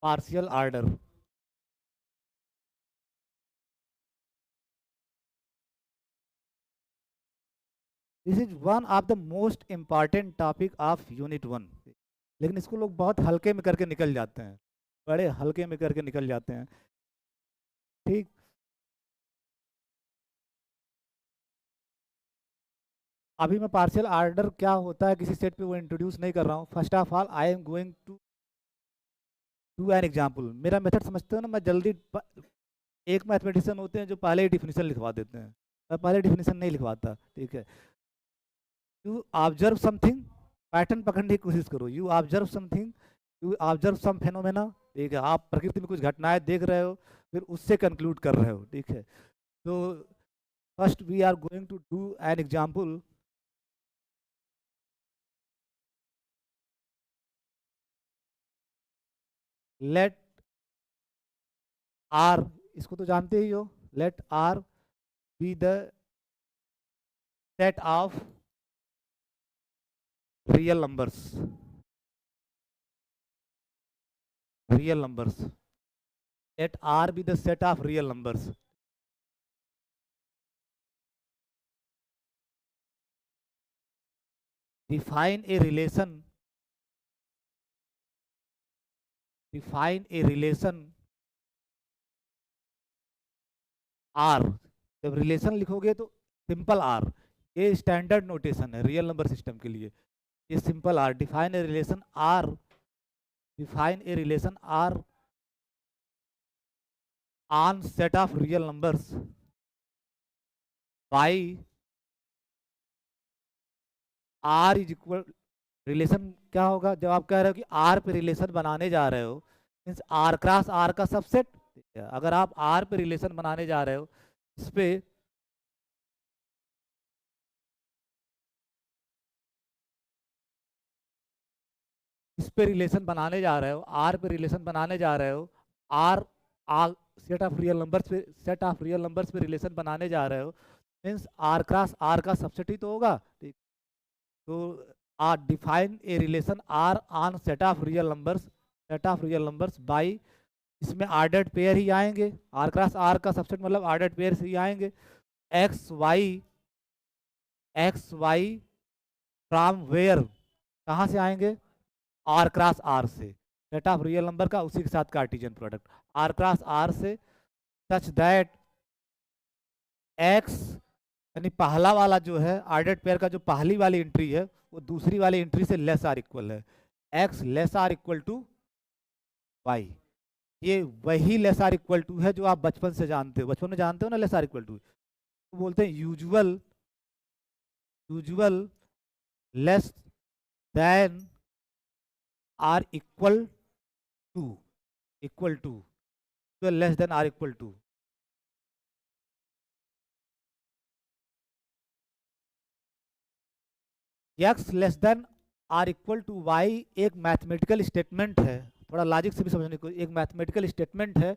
partial order. This is one of the most important topic of unit 1, लेकिन इसको लोग बहुत हल्के में करके निकल जाते हैं, बड़े हल्के में करके निकल जाते हैं। ठीक, अभी मैं पार्शियल ऑर्डर क्या होता है किसी सेट पे वो इंट्रोड्यूस नहीं कर रहा हूँ। First of all I am going to do an example. मेरा मेथड समझते हो ना, मैं जल्दी एक मैथमेटिशियन होते हैं जो पहले ही डिफिनीशन लिखवा देते हैं, मैं पहले डिफिनीशन नहीं लिखवाता। ठीक है, यू ऑब्जर्व समथिंग, पैटर्न पकड़ने की कोशिश करो। You observe something, you observe some phenomena. ठीक है, आप प्रकृति में कुछ घटनाएं देख रहे हो, फिर उससे कंक्लूड कर रहे हो। ठीक है, तो first we are going to do an example. Let R, इसको तो जानते ही हो, let R be the set of real numbers, real numbers. Let R be the set of real numbers. Define a relation. Define a relation R. जब relation लिखोगे तो simple R, ये standard notation है रियल नंबर सिस्टम के लिए, ये simple R. Define a relation R, define a relation R on set of real numbers by R is equal. Relation क्या होगा जब आप कह रहे हो कि आर पे रिलेशन बनाने जा रहे हो, मीन्स आर क्रॉस आर का सबसेट। अगर आप आर पे रिलेशन बनाने जा रहे हो, इस पे रिलेशन बनाने जा रहे हो, आर पे रिलेशन बनाने जा रहे हो, R R set of real numbers पे, सेट ऑफ रियल नंबर्स पे रिलेशन बनाने जा रहे हो, मीन्स आर क्रॉस आर का सबसेट ही तो होगा। ठीक, तो R define a relation R on set of real numbers, set of real numbers by, इसमें ऑर्डर्ड पेयर ही आएंगे, आर क्रॉस आर का सबसेट मतलब ऑर्डर्ड पेयर ही आएंगे। एक्स वाई फ्रॉम वेयर, कहाँ से आएंगे, आर क्रॉस आर से, सेट ऑफ रियल नंबर का उसी के साथ Cartesian product R cross R से, सच दैट एक्स, यानी पहला वाला जो है ऑर्डर्ड पेयर का जो पहली वाली एंट्री है वो दूसरी वाली एंट्री से लेस आर इक्वल है, x less or equal to y. ये वही लेस आर इक्वल टू है जो आप बचपन से जानते हो, बचपन में जानते हो ना लेस आर इक्वल टू, तो बोलते हैं usual, usual less than or equal to, equal to, less than or equal to. X less than or equal to y एक मैथमेटिकल स्टेटमेंट है, थोड़ा लॉजिक से भी समझने को, एक मैथमेटिकल स्टेटमेंट है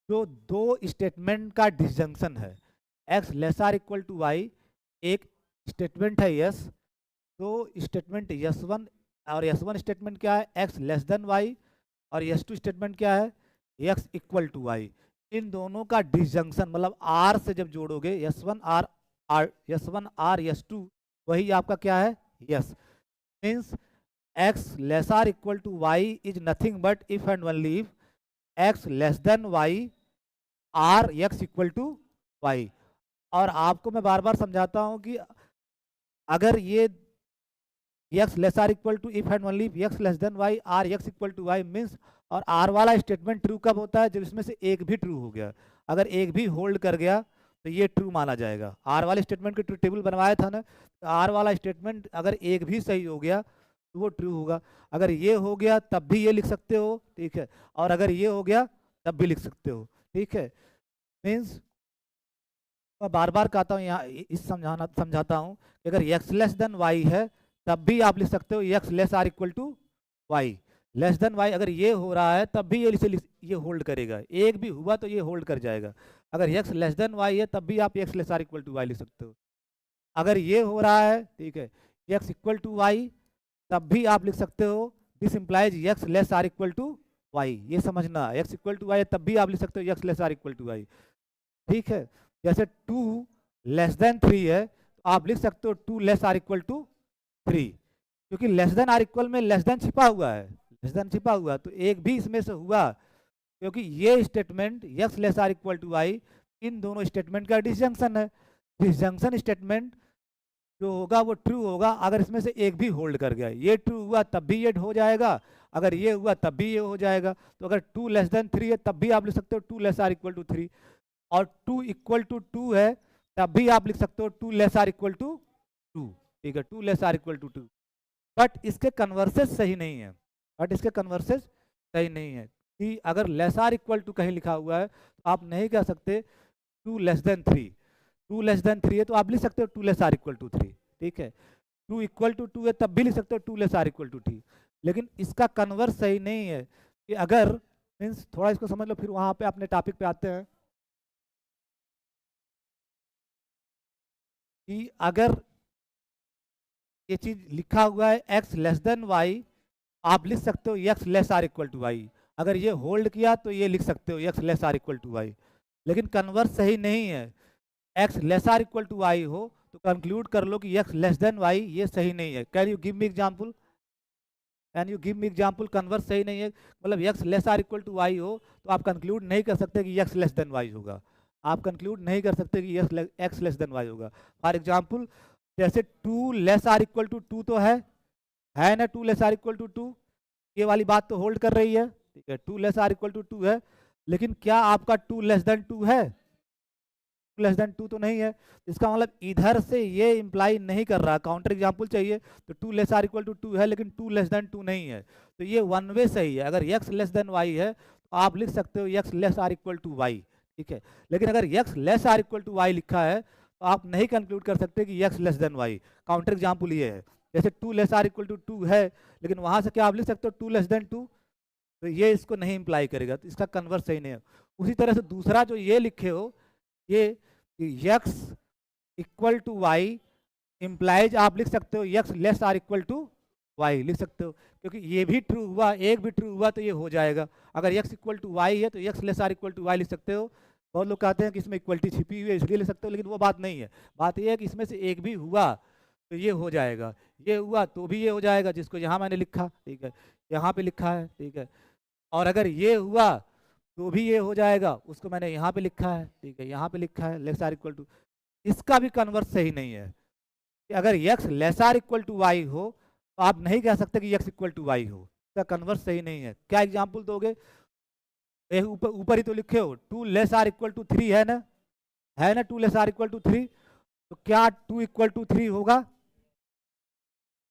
जो दो स्टेटमेंट का डिसजंक्शन है। X less or equal to y एक स्टेटमेंट है यस, दो स्टेटमेंट यस वन और यस वन स्टेटमेंट क्या है, एक्स लेस देन वाई, और यस टू स्टेटमेंट क्या है, एक्स इक्वल टू वाई। इन दोनों का डिसजंक्शन मतलब आर से जब जोड़ोगे S one or or S one or S two, वही आपका क्या है S, means x less or equal to y is nothing but if and only if x less than y or x equal to y. और आपको मैं बार बार समझाता हूं कि अगर ये x less or equal to if and only x less than y or x equal to Y means, और आर वाला स्टेटमेंट ट्रू कब होता है, जब इसमें से एक भी ट्रू हो गया। अगर एक भी होल्ड कर गया तो ये ट्रू माना जाएगा। आर वाले स्टेटमेंट के टेबल बनवाया था ना, तो आर वाला स्टेटमेंट अगर एक भी सही हो गया तो वो ट्रू होगा। अगर ये हो गया तब भी ये लिख सकते हो, ठीक है, और अगर ये हो गया तब भी लिख सकते हो। ठीक है, मीन्स मैं बार बार कहता हूँ यहाँ इस समझाता हूँ कि अगर एक्स लेस देन वाई है तब भी आप लिख सकते हो x less or equal to y, less than y अगर ये हो रहा है तब भी ये होल्ड करेगा, एक भी हुआ तो ये होल्ड कर जाएगा। अगर एक्स लेस देन वाई है तब भी आप x less or equal to y लिख सकते हो। अगर ये हो रहा है, ठीक है, एक्स इक्वल टू वाई, तब भी आप लिख सकते हो this implies x less or equal to y, ये समझना, एक्स इक्वल टू वाई तब भी आप लिख सकते हो x less or equal to y, ठीक है। जैसे 2 लेस देन 3 है तो आप लिख सकते हो 2 लेस आर इक्वल टू 3, क्योंकि लेस देन आर इक्वल में लेस देन छिपा हुआ है, लेस देन छिपा हुआ, तो एक भी इसमें से हुआ, क्योंकि ये statement x less or equal to y इन दोनों स्टेटमेंट का डिसजंक्शन है। डिसजंक्शन स्टेटमेंट जो होगा वो ट्रू होगा अगर इसमें से एक भी होल्ड कर गया, ये ट्रू हुआ तब भी ये हो जाएगा, अगर ये हुआ तब भी ये हो जाएगा। तो अगर 2 लेस देन 3 है तब भी आप लिख सकते हो 2 लेस आर इक्वल टू 3, और 2 इक्वल टू 2 है तब भी आप लिख सकते हो 2 लेस आर इक्वल टू 2, ठीक है, 2 less or equal to 2। But इसके कन्वर्सेस सही नहीं है, बट इसके कन्वर्सेस सही नहीं है कि अगर लेस आर इक्वल टू कहीं लिखा हुआ है तो आप नहीं कह सकते 2 लेस देन 3, 2 लेस देन 3 है तो आप लिख सकते हो 2 लेस आर इक्वल टू 3, ठीक है। 2 इक्वल टू 2 है तब भी लिख सकते हो 2 लेस आर इक्वल टू 3, लेकिन इसका कन्वर्स सही नहीं है कि अगर, मीन्स थोड़ा इसको समझ लो फिर वहां पे अपने टॉपिक पे आते हैं, कि अगर ये चीज लिखा हुआ है एक्स लेस देन वाई, आप लिख सकते हो x less or equal to y, अगर ये होल्ड किया तो ये लिख सकते हो x less or equal to y, लेकिन कन्वर्स सही नहीं है। X less or equal to Y हो तो कंक्लूड कर लो कि एक्स लेस देन वाई, ये सही नहीं है। Can you give me example, can you give me example, converse सही नहीं है, मतलब x less or equal to Y हो तो आप कंक्लूड नहीं कर सकते कि एक्स लेस देन वाई होगा, आप कंक्लूड नहीं कर सकते कि एक्स लेस देन वाई होगा। फॉर एग्जाम्पल जैसे 2 लेस आर इक्वल टू 2 तो है ना, 2 लेस आर इक्वल टू 2, ये वाली बात तो होल्ड कर रही है, ठीक है, 2 लेस आर इक्वल टू 2 है, लेकिन क्या आपका 2 लेस देन 2 है? लेस देन 2 तो नहीं है, इसका मतलब इधर से ये इंप्लाई नहीं कर रहा, काउंटर एग्जांपल चाहिए तो 2 लेस आर इक्वल टू 2 है लेकिन 2 लेस देन 2 नहीं है, तो ये वन वे सही है। अगर x लेस देन y है तो आप लिख सकते हो x less or equal to y, ठीक है, लेकिन अगर x less or equal to y लिखा है तो आप नहीं कंक्लूड कर सकते कि x less than y. Counter example ये है, जैसे 2 लेस आर इक्वल टू 2 है, लेकिन वहां से क्या आप लिख सकते हो 2 लेस देन 2, तो ये इसको नहीं इंप्लाई करेगा, तो इसका कन्वर्स सही नहीं है। उसी तरह से दूसरा जो ये लिखे हो, ये x equal to y implies आप लिख सकते हो x less or equal to y लिख सकते हो, क्योंकि ये भी ट्रू हुआ, एक भी ट्रू हुआ तो ये हो जाएगा। अगर एक्स इक्वल टू वाई है तो x less or equal to y लिख सकते हो। बहुत लोग कहते हैं कि इसमें इक्वलिटी छिपी हुई है इसलिए लिख सकते हो, लेकिन वो बात नहीं है। बात ये है कि इसमें से एक भी हुआ तो ये हो जाएगा, ये हुआ तो भी ये हो जाएगा, जिसको यहाँ मैंने लिखा, ठीक है, यहाँ पे लिखा है, ठीक है, और अगर ये हुआ तो भी ये हो जाएगा, उसको मैंने यहाँ पे लिखा है, ठीक है, यहाँ पे लिखा है लेस आर इक्वल टू, इसका भी कन्वर्स सही नहीं है कि अगर x less or equal to Y हो तो आप नहीं कह सकते कि x इक्वल टू वाई हो, इसका कन्वर्स सही नहीं है। क्या एग्जांपल दोगे? ऊपर ऊपर ही तो लिखे हो 2 लेस आर इक्वल टू 3 है ना 2 लेस आर इक्वल टू 3, तो क्या 2 इक्वल टू 3 होगा?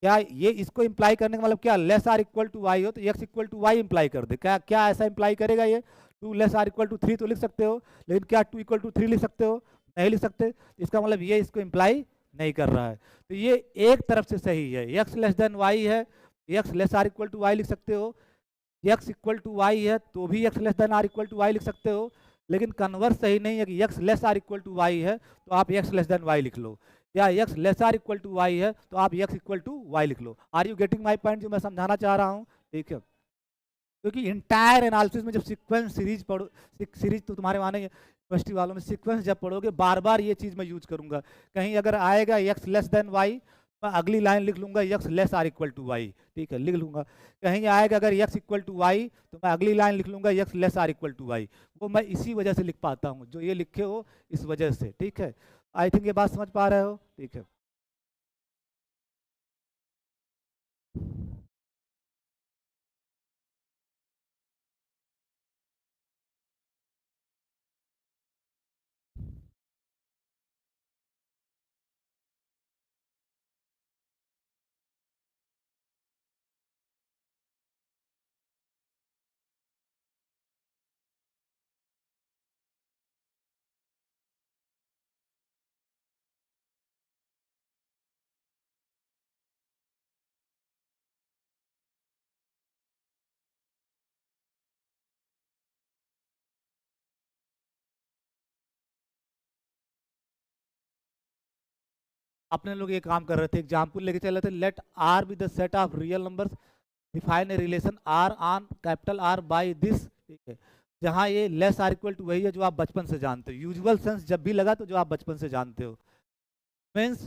क्या ये इसको इंप्लाई करने का मतलब क्या, less or equal to Y हो तो x equal to y imply कर दे, क्या क्या ऐसा इंप्लाई करेगा ये? 2 लेस आर इक्वल टू 3 तो लिख सकते हो, लेकिन क्या 2 इक्वल टू 3 लिख सकते हो? नहीं लिख सकते, इसका मतलब ये इसको इंप्लाई नहीं कर रहा है। तो ये एक तरफ से सही है, x लेस देन वाई है, x less or equal to y लिख सकते हो, x इक्वल टू वाई है तो भी x less than or equal to y लिख सकते हो, लेकिन कन्वर्स सही नहीं है कि x less or equal to y है तो आप x लेस देन वाई लिख लो, या x less or equal to y है तो आप x इक्वल टू वाई लिख लो। Are you getting my point जो मैं समझाना चाह रहा हूँ? ठीक है, क्योंकि इंटायर एनालिसिस में जब सीक्वेंस सीरीज पढ़ो, सीरीज तो तुम्हारे वहाँ नहीं है, यूनिवर्सिटी वालों में सीक्वेंस जब पढ़ोगे बार बार ये चीज़ मैं यूज करूंगा। कहीं अगर आएगा x लेस देन वाई, मैं अगली लाइन लिख लूंगा x less or equal to y, ठीक है, लिख लूंगा। कहीं आएगा अगर x इक्वल टू वाई तो मैं अगली लाइन लिख लूंगा x less or equal to y, वो मैं इसी वजह से लिख पाता हूँ, जो ये लिखे हो इस वजह से, ठीक है। आई थिंक ये बात समझ पा रहे हो, ठीक है। अपने लोग ये काम कर रहे थे, एग्जाम्पल लेके चल रहे थे, let R be the set of real numbers define a relation R on capital R by this, ठीक है। जहाँ ये लेस आर इक्वल टू वही है जो आप बचपन से जानते हो, यूजुअल सेंस जब भी लगा तो जो आप बचपन से जानते हो, means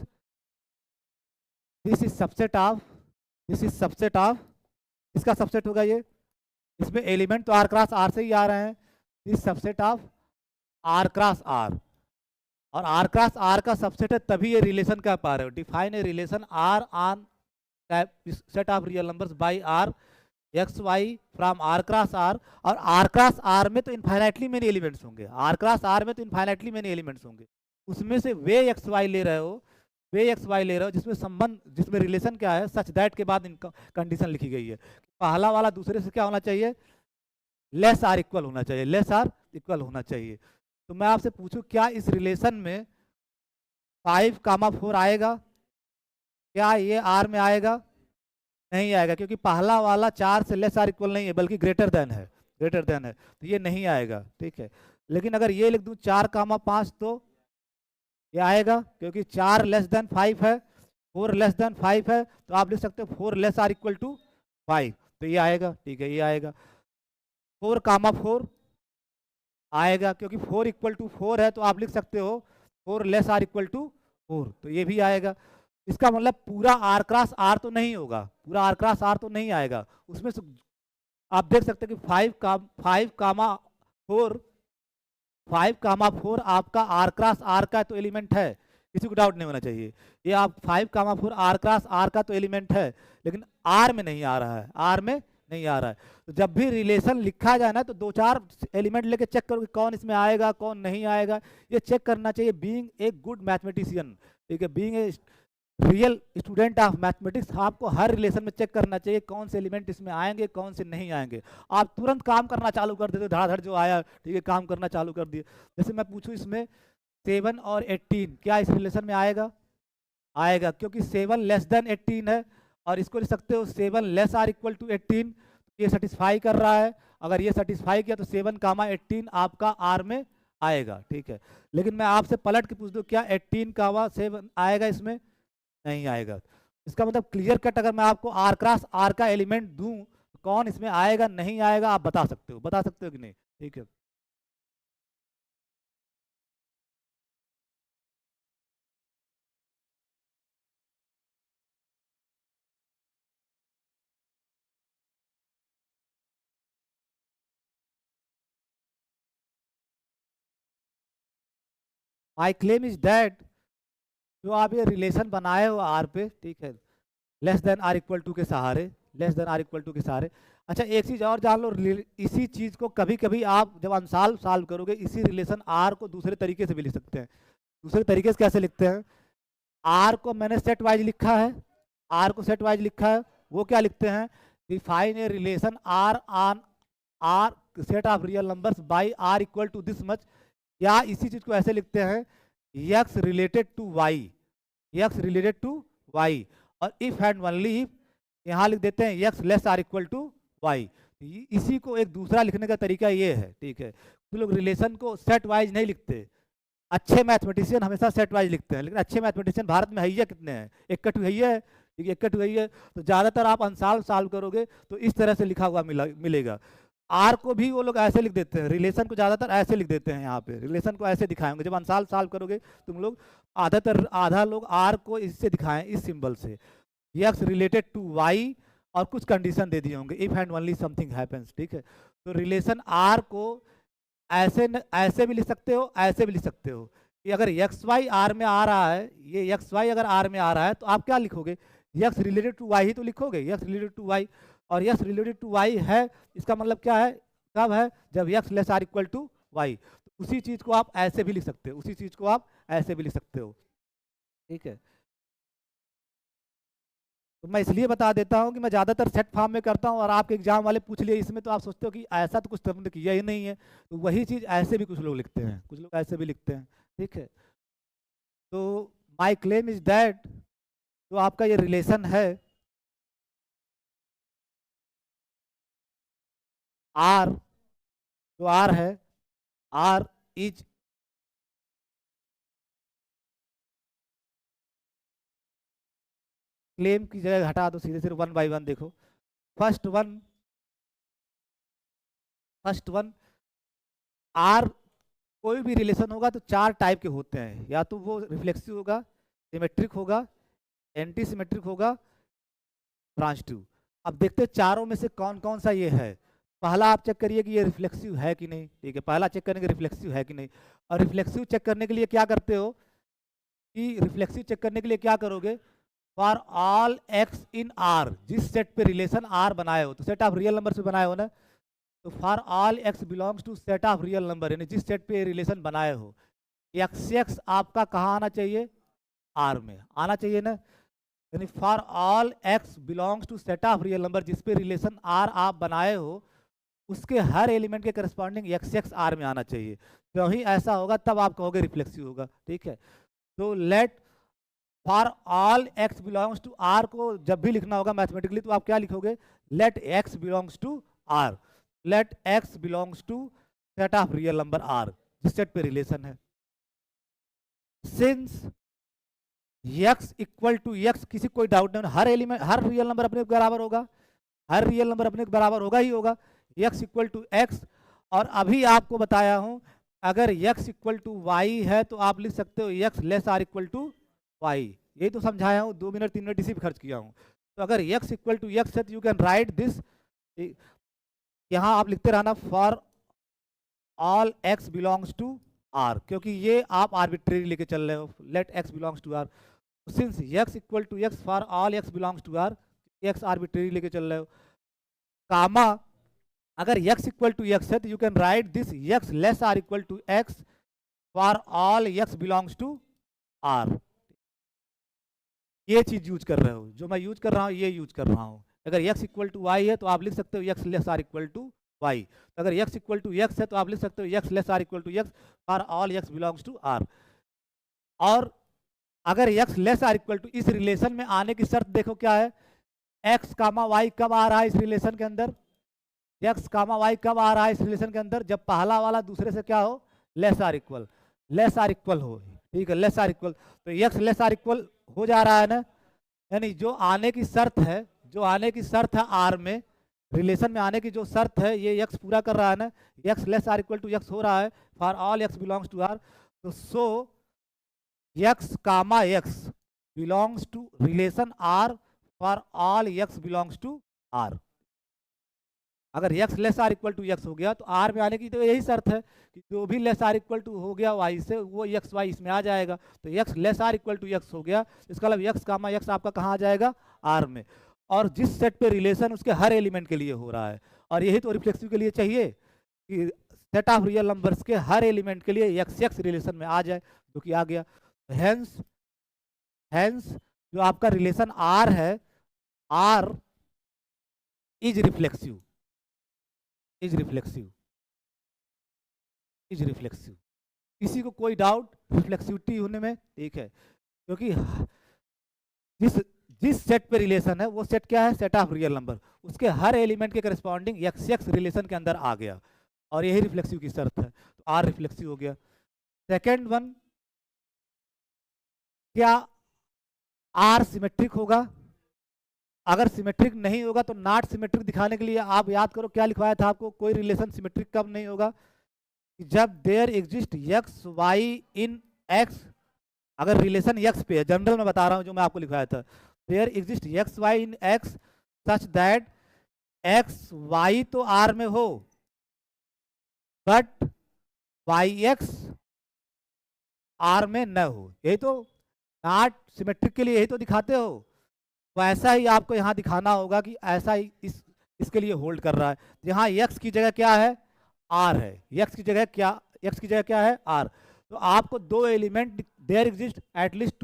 this is subset of, this is subset of, इसका सबसेट होगा ये, इसमें एलिमेंट तो आर क्रॉस आर से ही आ रहे हैं, this subset of R cross R, और आर क्रॉस आर का सबसेट है तभी ये रिलेशन कह पा रहे हो। Define a relation R on set of real numbers by R x y from R cross R, और आर क्रॉस आर में तो इनफाइनाइटली मेनी एलिमेंट्स होंगे, आर क्रॉस आर में तो इनफाइनाइटली मेनी एलिमेंट्स होंगे, उसमें से वे एक्स वाई ले रहे हो, वे एक्स वाई ले रहे हो जिसमें संबंध, जिसमें रिलेशन क्या है, सच दैट के बाद इनका कंडीशन लिखी गई है, पहला वाला दूसरे से क्या होना चाहिए, लेस आर इक्वल होना चाहिए, लेस आर इक्वल होना चाहिए। तो मैं आपसे पूछूं क्या इस रिलेशन में 5,4 आएगा, क्या ये आर में आएगा, नहीं आएगा, क्योंकि पहला वाला 4 से लेस आर इक्वल नहीं है बल्कि ग्रेटर देन है, ग्रेटर देन है, तो ये नहीं आएगा, ठीक है। लेकिन अगर ये लिख दूं 4,5 तो ये आएगा, क्योंकि 4 लेस देन 5 है, 4 लेस देन 5 है, तो आप लिख सकते हो 4 लेस आर इक्वल टू 5, तो ये आएगा, ठीक है, ये आएगा। 4,4 आएगा, क्योंकि 4 इक्वल टू 4 है, तो आप लिख सकते हो 4 लेस आर इक्वल टू 4, तो ये भी आएगा। इसका मतलब पूरा आर क्रॉस आर तो नहीं होगा, पूरा आर क्रॉस आर तो नहीं आएगा, उसमें आप देख सकते हैं कि 5,4 आपका आर क्रॉस आर का तो एलिमेंट है, किसी को डाउट नहीं होना चाहिए, ये आप 5,4 आर क्रॉस आर का तो एलिमेंट है, लेकिन आर में नहीं आ रहा है, आर में नहीं आ रहा है। तो जब भी रिलेशन लिखा जाए ना तो 2-4 एलिमेंट लेके चेक करो कि कौन इसमें आएगा कौन नहीं आएगा, ये चेक करना चाहिए बीइंग ए गुड मैथमेटिशियन, ठीक है, being a real student of mathematics. आपको हर रिलेशन में चेक करना चाहिए कौन से एलिमेंट इसमें आएंगे कौन से नहीं आएंगे, आप तुरंत काम करना चालू कर देते, धड़ाधड़ जो आया ठीक है काम करना चालू कर दिए। जैसे मैं पूछूं इसमें 7 और 18 क्या इस रिलेशन में आएगा, आएगा, क्योंकि 7 लेस देन 18 है, और इसको लिख सकते हो 7 लेस आर इक्वल टू 18, ये सेटिस्फाई कर रहा है, अगर ये सेटिस्फाई किया तो 7,18 आपका आर में आएगा, ठीक है। लेकिन मैं आपसे पलट के पूछ दूं क्या 18,7 आएगा इसमें, नहीं आएगा। इसका मतलब क्लियर कट अगर मैं आपको आर क्रॉस आर का एलिमेंट दूं तो कौन इसमें आएगा नहीं आएगा आप बता सकते हो, बता सकते हो कि नहीं, ठीक है। माई क्लेम इज दैट जो आप ये रिलेशन बनाए हो आर पे, ठीक है, less than or equal to के सहारे, less than or equal to के सहारे। अच्छा एक चीज़ और जान लो, इसी चीज़ को कभी कभी आप जब अनसॉल्व सॉल्व करोगे इसी रिलेशन आर को दूसरे तरीके से भी लिख सकते हैं। दूसरे तरीके से कैसे लिखते हैं, आर को मैंने सेट वाइज लिखा है, आर को सेट वाइज लिखा है, वो क्या लिखते हैं, define a relation R on R set of real numbers by R equal to this much, या इसी चीज को ऐसे लिखते हैं x related to y, x related to y, और इफ एंड ओनली इफ यहाँ लिख देते हैं x less or equal to y. इसी को एक दूसरा लिखने का तरीका ये है, ठीक है, तो लोग रिलेशन को सेट वाइज नहीं लिखते, अच्छे मैथमेटिशियन हमेशा सेट वाइज लिखते हैं, लेकिन अच्छे मैथमेटिशियन भारत में है कितने हैं, एक कट है, ठीक है, एक कट है, तो ज़्यादातर आप अनसॉल्व सॉल्व करोगे तो इस तरह से लिखा हुआ मिलेगा। आर को भी वो लोग ऐसे लिख देते हैं, रिलेशन को ज़्यादातर ऐसे लिख देते हैं, यहाँ पे रिलेशन को ऐसे दिखाएंगे, जब अनसॉल्व सॉल्व करोगे तुम लोग आधा लोग आर को इससे दिखाएं, इस सिंबल से, एक्स रिलेटेड टू वाई, और कुछ कंडीशन दे दिए होंगे if and only something happens, ठीक है। तो रिलेशन आर को ऐसे भी लिख सकते हो ऐसे भी लिख सकते हो, कि अगर एक्स वाई आर में आ रहा है, ये एक्स वाई अगर आर में आ रहा है तो आप क्या लिखोगे, एक्स रिलेटेड टू वाई ही तो लिखोगे, एक्स रिलेटेड टू वाई, और एक्स रिलेटेड टू वाई है, इसका मतलब क्या है, कब है, जब x less or equal to y. उसी चीज को आप ऐसे भी लिख सकते हो, उसी चीज को आप ऐसे भी लिख सकते हो, ठीक है। तो मैं इसलिए बता देता हूँ कि मैं ज़्यादातर सेट फॉर्म में करता हूँ, और आपके एग्जाम वाले पूछ लिए इसमें तो आप सोचते हो कि ऐसा तो कुछ तुमने किया ही नहीं है, तो वही चीज़ ऐसे भी कुछ लोग लिखते हैं, कुछ लोग ऐसे भी लिखते हैं, ठीक है। तो माई क्लेम इज दैट जो आपका ये रिलेशन है आर, जो आर है, आर इज क्लेम की जगह हटा दो, सीधे सिर्फ 1 बाई 1 देखो, फर्स्ट वन आर, कोई भी रिलेशन होगा तो 4 टाइप के होते हैं, या तो वो रिफ्लेक्सिव होगा, सिमेट्रिक होगा, एंटी सिमेट्रिक होगा, ट्रांजिटिव। अब देखते हैं चारों में से कौन कौन सा ये है। पहला आप चेक करिए कि ये रिफ्लेक्सिव है कि नहीं, ठीक है, पहला चेक करेंगे रिफ्लेक्सिव है कि नहीं। और रिफ्लेक्सिव चेक करने के लिए क्या करते हो कि रिफ्लेक्सिव चेक करने के लिए क्या करोगे, for all x in are, जिस सेट पे रिलेशन आर बनाए हो, तो सेट ऑफ रियल नंबर से बनाए हो ना, तो for all x belongs to set of real number, यानी जिस सेट पे रिलेशन बनाए हो, एक्स आपका कहाँ आना चाहिए, आर में आना चाहिए ना। यानी for all x belongs to set of real number, जिस पे रिलेशन आर आप बनाए हो, उसके हर एलिमेंट के करस्पॉन्डिंग एक्स आर में आना चाहिए। तो ही ऐसा होगा तब आप कहोगे रिफ्लेक्सिव होगा, ठीक है। तो let for all x belongs to R को जब भी लिखना होगा मैथमेटिकली तो आप क्या लिखोगे, let x belongs to R, let x belongs to set of real number R, जिस सेट पे रिलेशन है। Since x equal to x, किसी कोई डाउट नहीं, हर एलिमेंट हर रियल नंबर अपने बराबर होगा, हर रियल नंबर अपने बराबर होगा ही होगा, x इक्वल टू x। और अभी आपको बताया हूं अगर x इक्वल टू y है तो आप लिख सकते हो x less or equal to y, यही तो समझाया हूँ, 2 मिनट 3 मिनट इसी पे खर्च किया हूँ। तो अगर x इक्वल टू x है तो यू कैन राइट दिस, यहाँ आप लिखते रहना for all x belongs to r, क्योंकि ये आप आर्बिट्रेरी लेके चल रहे हो, let x belongs to r। Since x equal to x for all x belongs to r, x arbitrary लेके चल रहे हो, कामा अगर x इक्वल टू x है तो you can write this x less or equal to x for all x belongs to r। ये चीज use कर रहे हो, जो मैं यूज कर रहा हूँ ये यूज कर रहा हूँ। अगर x इक्वल टू y है तो आप लिख सकते हो x less or equal to y, तो अगर x इक्वल टू x है तो आप लिख सकते हो x less or equal to x for all x belongs to r। और अगर x less or equal to, इस रिलेशन में आने की शर्त देखो क्या है, x कामा y कब आ रहा है इस रिलेशन के अंदर, x कामा y कब आ रहा है इस रिलेशन के अंदर, जब पहला वाला दूसरे से क्या हो, लेस आर इक्वल हो, ठीक है, लेस आर इक्वल। तो x लेस आर इक्वल हो जा रहा है ना, यानी जो आने की शर्त है, जो आने की शर्त है आर में, रिलेशन में आने की जो शर्त है ये x पूरा कर रहा है ना, x less or equal to x हो रहा है for all x belongs to r। तो so x comma x belongs to relation r for all x belongs to r। अगर x less or equal to x हो गया तो r में आने की तो यही शर्त है कि जो भी लेस आर इक्वल टू हो गया y से वो x y इसमें आ जाएगा। तो x less or equal to x हो गया, इसका मतलब x कामा x आपका कहाँ आ जाएगा, r में। और जिस सेट पे रिलेशन उसके हर एलिमेंट के लिए हो रहा है, और यही तो रिफ्लेक्सिव के लिए चाहिए कि सेट ऑफ रियल नंबर्स के हर एलिमेंट के लिए x रिलेशन में आ जाए, जो कि आ गया। हेंस जो आपका रिलेशन r है, r इज रिफ्लेक्सिव, किसी को कोई डाउट रिफ्लेक्सिविटी होने में, ठीक है, क्योंकि जिस सेट पे रिलेशन है वो सेट क्या है, सेट ऑफ रियल नंबर, उसके हर एलिमेंट के करस्पॉन्डिंग x रिलेशन के अंदर आ गया, और यही रिफ्लेक्सिव की शर्त है, तो r रिफ्लेक्सिव हो गया। सेकेंड वन, क्या r सिमेट्रिक होगा, अगर सिमेट्रिक नहीं होगा तो नॉट सिमेट्रिक दिखाने के लिए आप याद करो क्या लिखवाया था आपको, कोई रिलेशन सिमेट्रिक कब नहीं होगा, जब there exist x Y in X, अगर रिलेशन एक्स पे है, जनरल में बता रहा हूं जो मैं आपको लिखवाया था, there exist x Y in X such that x y तो आर में हो बट वाई एक्स आर में न हो, यही तो नॉट सिमेट्रिक के लिए यही तो दिखाते हो। वैसा ही आपको यहाँ दिखाना होगा कि ऐसा ही इसके लिए होल्ड कर रहा है, यहाँ x की जगह क्या है, r है, x की जगह क्या है, r। तो आपको दो एलिमेंट, देयर एग्जिस्ट एटलीस्ट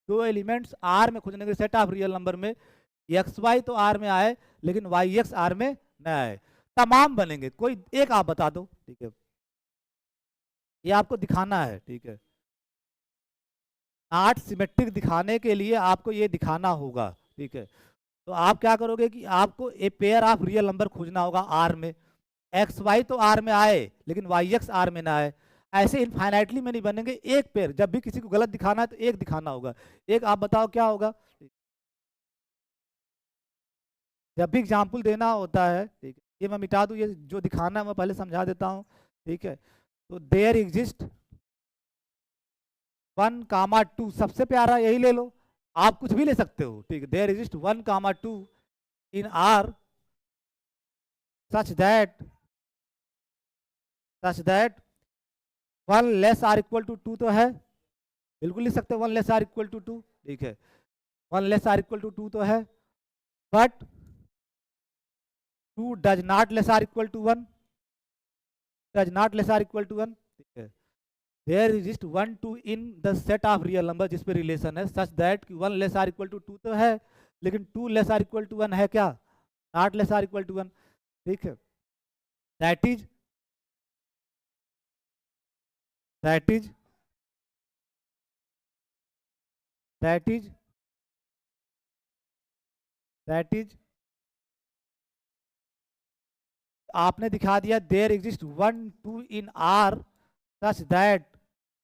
दो एलिमेंट्स r में खोजने के सेट ऑफ रियल नंबर में एक्स वाई तो r में आए लेकिन वाई एक्स r में न आए, तमाम बनेंगे, कोई एक आप बता दो, ठीक है, ये आपको दिखाना है, ठीक है। नॉट सिमेट्रिक दिखाने के लिए आपको ये दिखाना होगा, ठीक है। तो आप क्या करोगे कि आपको a pair of real number खोजना होगा आर में, एक्स वाई तो आर में आए लेकिन वाई एक्स आर में ना आए, ऐसे इनफाइनाइटली में नहीं बनेंगे, एक पेयर, जब भी किसी को गलत दिखाना है तो एक दिखाना होगा, एक आप बताओ क्या होगा, जब भी एग्जाम्पल देना होता है, ठीक है, ये मैं मिटा दूँ, ये जो दिखाना है मैं पहले समझा देता हूँ, ठीक है। तो देयर एग्जिस्ट 1, 2, सबसे प्यारा यही ले लो, आप कुछ भी ले सकते हो, ठीक है। There exist 1, 2 in R such that 1 < 2 तो है, बिल्कुल लिख सकते हो 1 < 2, ठीक है। 1 < 2 तो है, but 2 does not < 1, does not < 1, ठीक है। There exist 1, 2 in the set of real number जिस पे रिलेशन है, सच दैट 1 < 2 तो है, लेकिन 2 < 1 है क्या, नॉट < 1, ठीक है। That is that is that is that is आपने दिखा दिया there exist 1, 2 in R such that,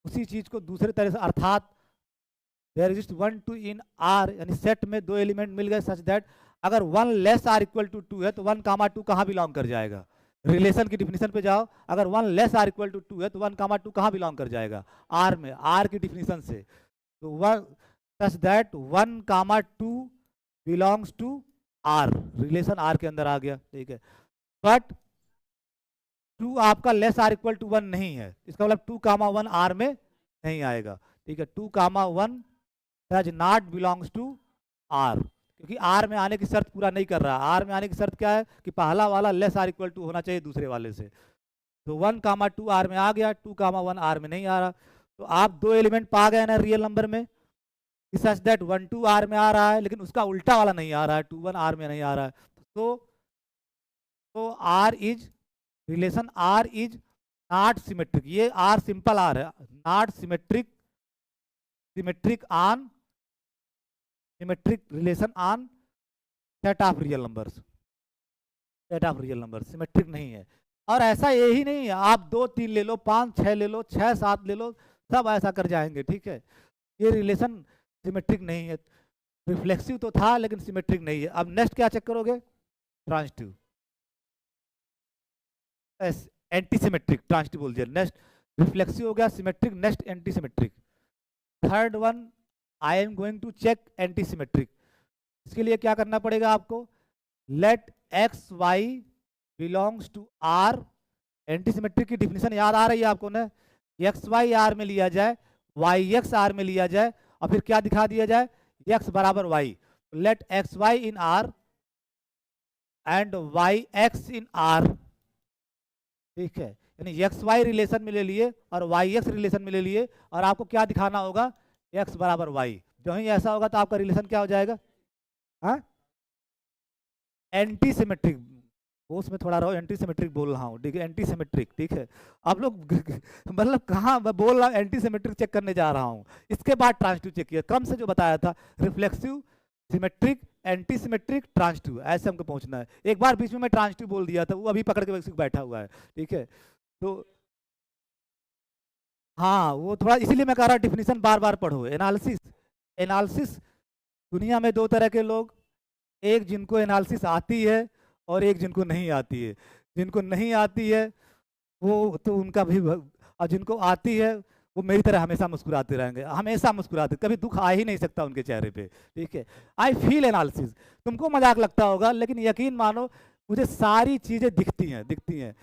उसी चीज को दूसरे तरह से, अर्थात देयर एग्जिस्ट 1, 2 इन आर, यानी सेट में 2 एलिमेंट मिल गए सच दैट अगर 1 < 2 है तो 1, 2 कहाँ बिलोंग कर जाएगा, रिलेशन की डिफिनीशन पे जाओ, अगर 1 < 2 है तो 1, 2 कहाँ बिलोंग कर जाएगा, आर में, आर की डिफिनीशन से। तो one such that 1, 2 belongs to R, relation R के अंदर आ गया, ठीक है। बट 2 आपका < 1 नहीं है, इसका मतलब 2, 1 आर में नहीं आएगा, ठीक है। 2, 1 does not belongs to R, क्योंकि आर में आने की शर्त पूरा नहीं कर रहा है। आर में आने की शर्त क्या है कि पहला वाला < 2 होना चाहिए दूसरे वाले से, तो 1, 2 आर में आ गया, 2, 1 आर में नहीं आ रहा। तो आप 2 एलिमेंट पा गए ना रियल नंबर में, सच दैट 1, 2 आर में आ रहा है, लेकिन उसका उल्टा वाला नहीं आ रहा है, 2, 1 आर में नहीं आ रहा है। तो R is relation, R is not symmetric, ये आर सिंपल आर है, not symmetric, symmetric on, symmetric relation on set of real numbers, set of real number symmetric नहीं है। और ऐसा यही नहीं है, आप 2, 3 ले लो, 5, 6 ले लो, 6, 7 ले लो, सब ऐसा कर जाएंगे, ठीक है। ये रिलेशन सिमेट्रिक नहीं है, रिफ्लेक्सिव तो था लेकिन सिमेट्रिक नहीं है। अब नेक्स्ट क्या चेक करोगे, ट्रांजिटिव, एंटी सिमेट्रिक, ट्रांजिटिव बोल दिया, नेक्स्ट रिफ्लेक्सिव हो गया, symmetric, next anti symmetric. Third one I am going to check anti symmetric. इसके लिए क्या करना पड़ेगा आपको, let x y belongs to R, anti symmetric की डिफिनीशन याद आ रही है आपको ना, एक्स वाई आर में लिया जाए, वाई एक्स आर में लिया जाए, और फिर क्या दिखा दिया जाए, एक्स बराबर y, let x Y in R and y x in R, ठीक है। यानी एक्स वाई रिलेशन में ले लिए और वाई एक्स रिलेशन में ले लिए, और आपको क्या दिखाना होगा, एक्स बराबर वाई। जो ही ऐसा होगा तो आपका रिलेशन क्या हो जाएगा, हाँ, एंटी सिमेट्रिक, उसमें थोड़ा रहो, एंटी सिमेट्रिक बोल रहा हूँ, ठीक है, एंटी सिमेट्रिक, ठीक है। आप लोग मतलब कहाँ मैं बोल रहा हूँ एंटी सिमेट्रिक चेक करने जा रहा हूँ, इसके बाद ट्रांजिटिव चेक किया, कम से जो बताया था, reflexive, symmetric, anti symmetric, transitive, ऐसे हमको पहुंचना है। एक बार बीच में मैं ट्रांजिटिव बोल दिया था, वो अभी पकड़ के बैठा हुआ है, ठीक है। तो हाँ, वो थोड़ा इसीलिए मैं कह रहा हूँ डिफिनीशन बार बार पढ़ो। एनालिसिस, एनालिसिस दुनिया में 2 तरह के लोग, एक जिनको एनालिसिस आती है और एक जिनको नहीं आती है। जिनको नहीं आती है वो तो उनका भी और जिनको आती है वो मेरी तरह हमेशा मुस्कुराते रहेंगे, हमेशा मुस्कुराते, कभी दुख आ ही नहीं सकता उनके चेहरे पे, ठीक है। आई फील एनालिसिस, तुमको मजाक लगता होगा लेकिन यकीन मानो मुझे सारी चीज़ें दिखती हैं, दिखती हैं।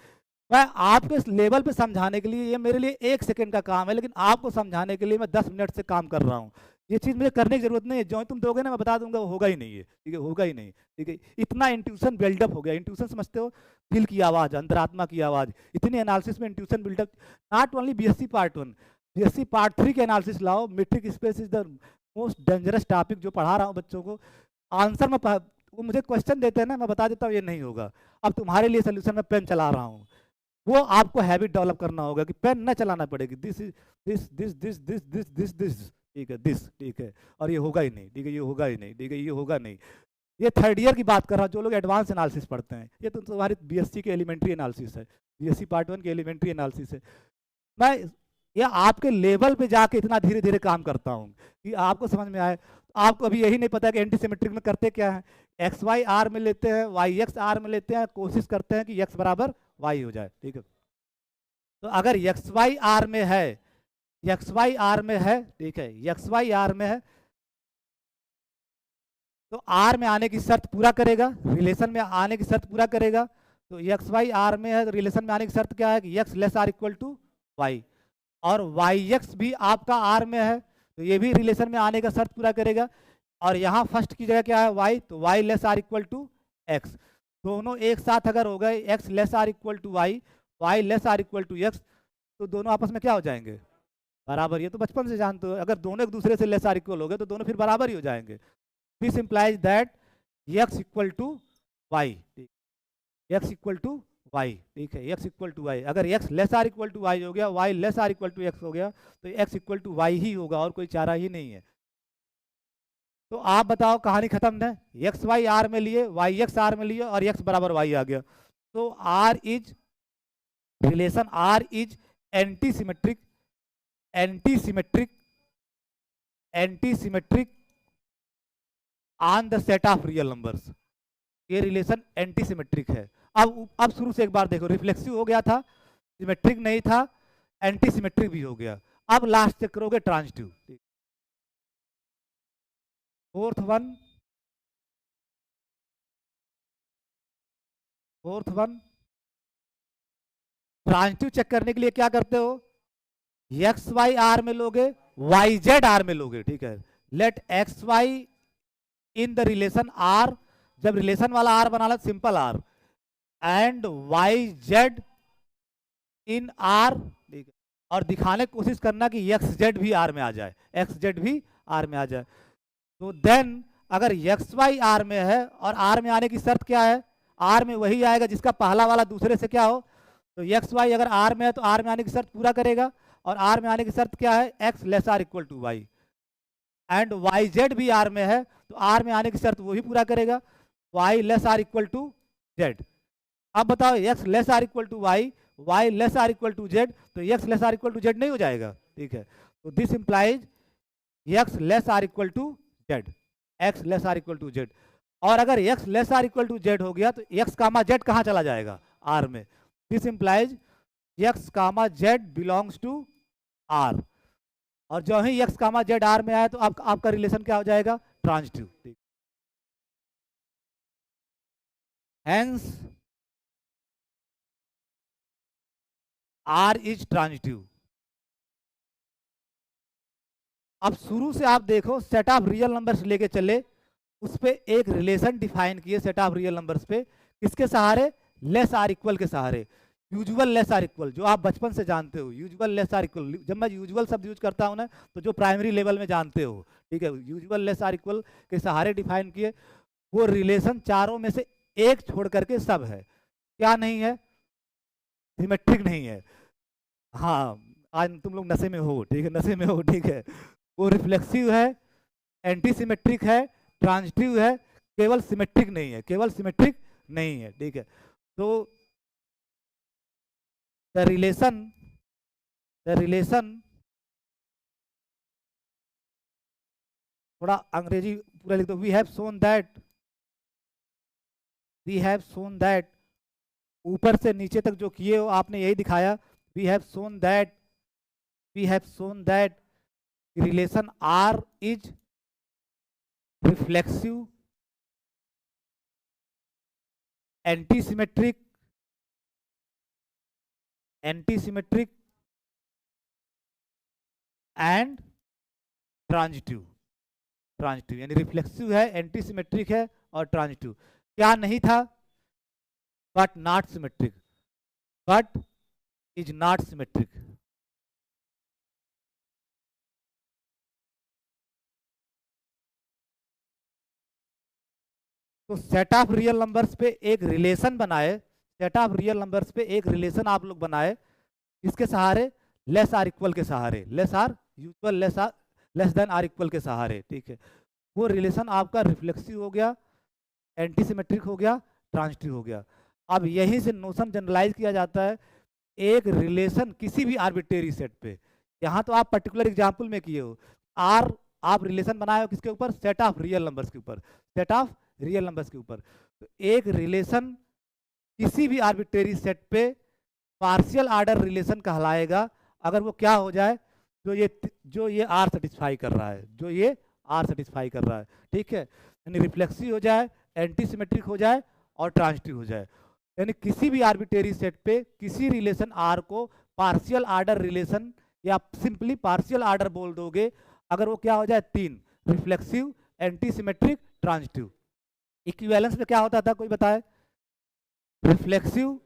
मैं आपके इस लेवल पे समझाने के लिए, ये मेरे लिए 1 सेकंड का काम है, लेकिन आपको समझाने के लिए मैं 10 मिनट से काम कर रहा हूँ। ये चीज़ मुझे करने की जरूरत नहीं है, जो तुम दोगे ना मैं बता दूंगा, वो होगा ही नहीं है, ठीक है, होगा ही नहीं, ठीक है। इतना इंट्यूशन बिल्डअप हो गया, इंट्यूशन समझते हो, दिल की आवाज़, अंतरात्मा की आवाज़, इतनी एनालिसिस में intuition build up. Not only BSc part 1, BSc part 3 के एनालिसिस लाओ। Metric space is the most dangerous topic जो पढ़ा रहा हूँ बच्चों को। आंसर में वो मुझे क्वेश्चन देते हैं ना, मैं बता देता हूँ ये नहीं होगा। अब तुम्हारे लिए सोल्यूशन में पेन चला रहा हूँ, वो आपको हैबिट डेवलप करना होगा कि पेन न चलाना पड़ेगी, this is this this this this this this this, ठीक है, दिस, ठीक है। और ये होगा ही नहीं, ठीक है, ये होगा ही नहीं, ठीक है, ये होगा नहीं। ये थर्ड ईयर की बात कर रहा हूँ, जो लोग एडवांस एनालिसिस पढ़ते हैं। ये तो तुम्हारी बीएससी के एलिमेंट्री एनालिसिस है, बीएससी पार्ट 1 की एलिमेंट्री एनालिसिस है। मैं या आपके लेवल पे जाके इतना धीरे धीरे काम करता हूँ कि आपको समझ में आए। आपको अभी यही नहीं पता कि एंटी सिमेट्रिक में करते क्या है, एक्स वाई आर में लेते हैं, वाई एक्स आर में लेते हैं, कोशिश करते हैं कि एक्स बराबर वाई हो जाए, ठीक है। तो अगर एक्स वाई आर में है, एक्स वाई आर में है, ठीक है, एक्स वाई आर में है, तो आर में आने की शर्त पूरा करेगा, रिलेशन में आने की शर्त पूरा करेगा। तो एक्स वाई आर में है, तो रिलेशन में आने की शर्त क्या है कि x less or equal to y, और वाई एक्स भी आपका आर में है, तो ये भी रिलेशन में आने का शर्त पूरा करेगा। और यहाँ फर्स्ट की जगह क्या है वाई, तो y less or equal to x. दोनों एक साथ अगर हो गए x less or equal to y, y less or equal to x, तो दोनों आपस में क्या हो जाएंगे, बराबर। ये तो बचपन से जानते हो, अगर दोनों एक दूसरे से लेस आर इक्वल हो गए तो दोनों फिर बराबर ही हो जाएंगे। This implies that x equal to y, x equal to y, ठीक है, एक्स इक्वल टू वाई। अगर x less or equal to Y हो गया, y less or equal to x हो गया, तो एक्स इक्वल टू वाई ही होगा, और कोई चारा ही नहीं है। तो आप बताओ, कहानी खत्म है। एक्स वाई आर में लिए, वाई एक्स आर में लिए, और एक्स बराबर वाई आ गया। तो R is relation, R is anti symmetric, anti symmetric, anti symmetric on the set of real numbers. ये रिलेशन एंटी सिमेट्रिक है। अब शुरू से एक बार देखो, रिफ्लेक्सिव हो गया था, सिमेट्रिक नहीं था, एंटी सिमेट्रिक भी हो गया। अब लास्ट चेक करोगे transitive. Fourth one transitive check करने के लिए क्या करते हो, एक्स वाई आर में लोगे, वाई जेड आर में लोगे, ठीक है। Let x Y in the relation R, जब रिलेशन वाला आर बना लो simple R, and y z in R, ठीक है। और दिखाने की कोशिश करना कि एक्स जेड भी आर में आ जाए, एक्स जेड भी आर में आ जाए। तो देन अगर एक्स वाई आर में है, और आर में आने की शर्त क्या है, आर में वही आएगा जिसका पहला वाला दूसरे से क्या हो। तो एक्स वाई अगर आर में है तो आर में आने की शर्त पूरा करेगा, और आर में आने की शर्त क्या है, x less or equal to y. And y z भी आर में है, तो आर में आने की शर्त वही पूरा करेगा, y less or equal to z. अब बताओ, x less or equal to y, y less or equal to z, तो x less or equal to z नहीं हो जाएगा, ठीक है। तो this implies x less or equal to z, x less or equal to z. और अगर x less or equal to z हो गया, तो एक्स कामा जेड कहाँ चला जाएगा, आर में। This implies x comma z belongs to R. और जो ही एक्स कामा जेड आर में आया, तो आपका रिलेशन क्या हो जाएगा, transitive. Hence R is transitive. अब शुरू से आप देखो, सेट ऑफ रियल नंबर्स लेके चले, उस पे एक रिलेशन डिफाइन किए सेट ऑफ रियल नंबर्स पे, किसके सहारे, लेस आर इक्वल के सहारे, यूजुअल लेस आर इक्वल, जो आप बचपन से जानते हो, यूजुअल लेस आर इक्वल। जब मैं यूजुअल शब्द यूज करता हूँ ना, तो जो प्राइमरी लेवल में जानते हो, ठीक है, यूजुअल लेस आर इक्वल के सहारे डिफाइन किए। वो रिलेशन चारों में से एक छोड़ करके सब है, क्या नहीं है, सिमेट्रिक नहीं है। हाँ, आज तुम लोग नशे में हो, ठीक है, नशे में हो, ठीक है। वो रिफ्लेक्सिव है, एंटी सिमेट्रिक है, ट्रांजिटिव है, केवल सिमेट्रिक नहीं है, केवल सिमेट्रिक नहीं है, ठीक है। तो द रिलेशन थोड़ा अंग्रेजी पूरा लिख दो। वी हैव सोन दैट, ऊपर से नीचे तक जो किए हो आपने यही दिखाया। We have shown that relation R is reflexive, anti symmetric and transitive. यानी रिफ्लेक्सिव है, एंटी सिमेट्रिक है, और ट्रांजिटिव। क्या नहीं था, but not symmetric, but is not symmetric. तो सेट ऑफ रियल नंबर्स पे एक रिलेशन बनाए, सेट ऑफ रियल नंबर्स पे एक रिलेशन आप लोग बनाए, इसके सहारे, लेस आर इक्वल के सहारे, less or usual less than or equal के सहारे, ठीक है। वो रिलेशन आपका रिफ्लेक्सिव हो गया, एंटी सिमेट्रिक हो गया, ट्रांजिटिव हो गया। अब यहीं से नोशन जनरलाइज किया जाता है, एक रिलेशन किसी भी आर्बिट्रेरी सेट पे, यहाँ तो आप पर्टिकुलर एग्जाम्पल में किए हो। आर आप रिलेशन बनाए हो किसके ऊपर, सेट ऑफ रियल नंबर्स के ऊपर, सेट ऑफ रियल नंबर्स के ऊपर। तो एक रिलेशन किसी भी आर्बिट्रेरी सेट पे पार्शियल आर्डर रिलेशन कहलाएगा अगर वो क्या हो जाए, जो ये आर सेटिस्फाई कर रहा है, जो ये आर सेटिस्फाई कर रहा है, ठीक है। यानी रिफ्लेक्सिव हो जाए, एंटी सिमेट्रिक हो जाए और ट्रांजिटिव हो जाए। यानी किसी भी आर्बिट्रेरी सेट पे किसी रिलेशन आर को पार्शियल आर्डर रिलेशन या सिंपली पार्शियल आर्डर बोल दोगे अगर वो क्या हो जाए, तीन, reflexive, anti symmetric, transitive. Equivalence में क्या होता था, कोई बताए, रिफ्लेक्सिव,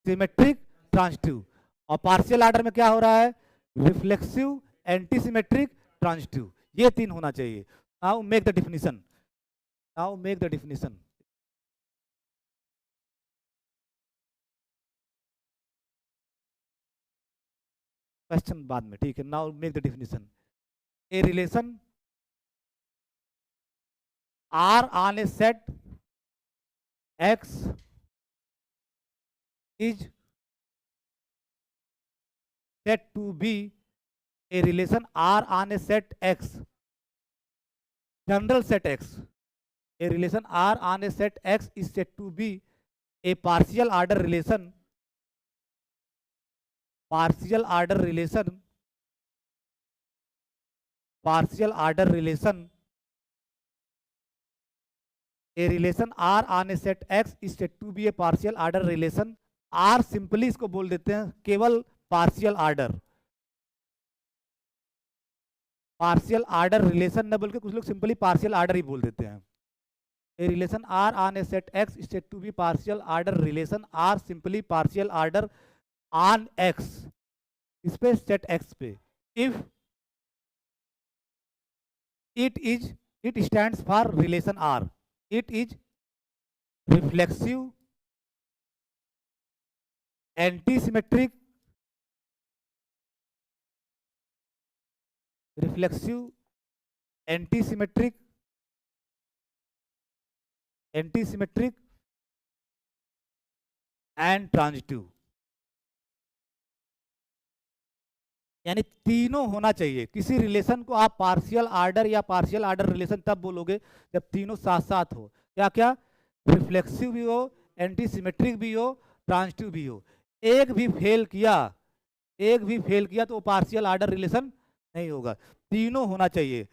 सिमेट्रिक, ट्रांजिटिव। और पार्शियल आर्डर में क्या हो रहा है, रिफ्लेक्सिव, एंटी सिमेट्रिक, ट्रांजिटिव। ये तीन होना चाहिए। Now make the definition, now make the definition. Question बाद में, ठीक है। Now make the definition. A relation R on a set x is said to be a relation R on a set X, general set X. A relation R on a set X is said to be a partial order relation, partial order relation, partial order relation. A relation R on a set X is said to be a partial order relation. Or simply इसको बोल देते हैं केवल partial order, partial order relation न बोल के कुछ लोग सिंपली पार्शियल आर्डर ही बोल देते हैं। A relation R on a set X is said to be partial order relation, or simply partial order on X, इस पे सेट एक्स पे, if it stands for relation R, it is reflexive, anti symmetric, reflexive, anti symmetric, anti symmetric and transitive. यानी तीनों होना चाहिए। किसी relation को आप पार्शियल आर्डर या पार्शियल आर्डर रिलेशन तब बोलोगे जब तीनों साथ साथ हो। क्या क्या, रिफ्लेक्सिव भी हो, एंटी सिमेट्रिक भी हो, ट्रांजिटिव भी हो। एक भी फेल किया, एक भी फेल किया तो वो पार्शियल आर्डर रिलेशन नहीं होगा। तीनों होना चाहिए।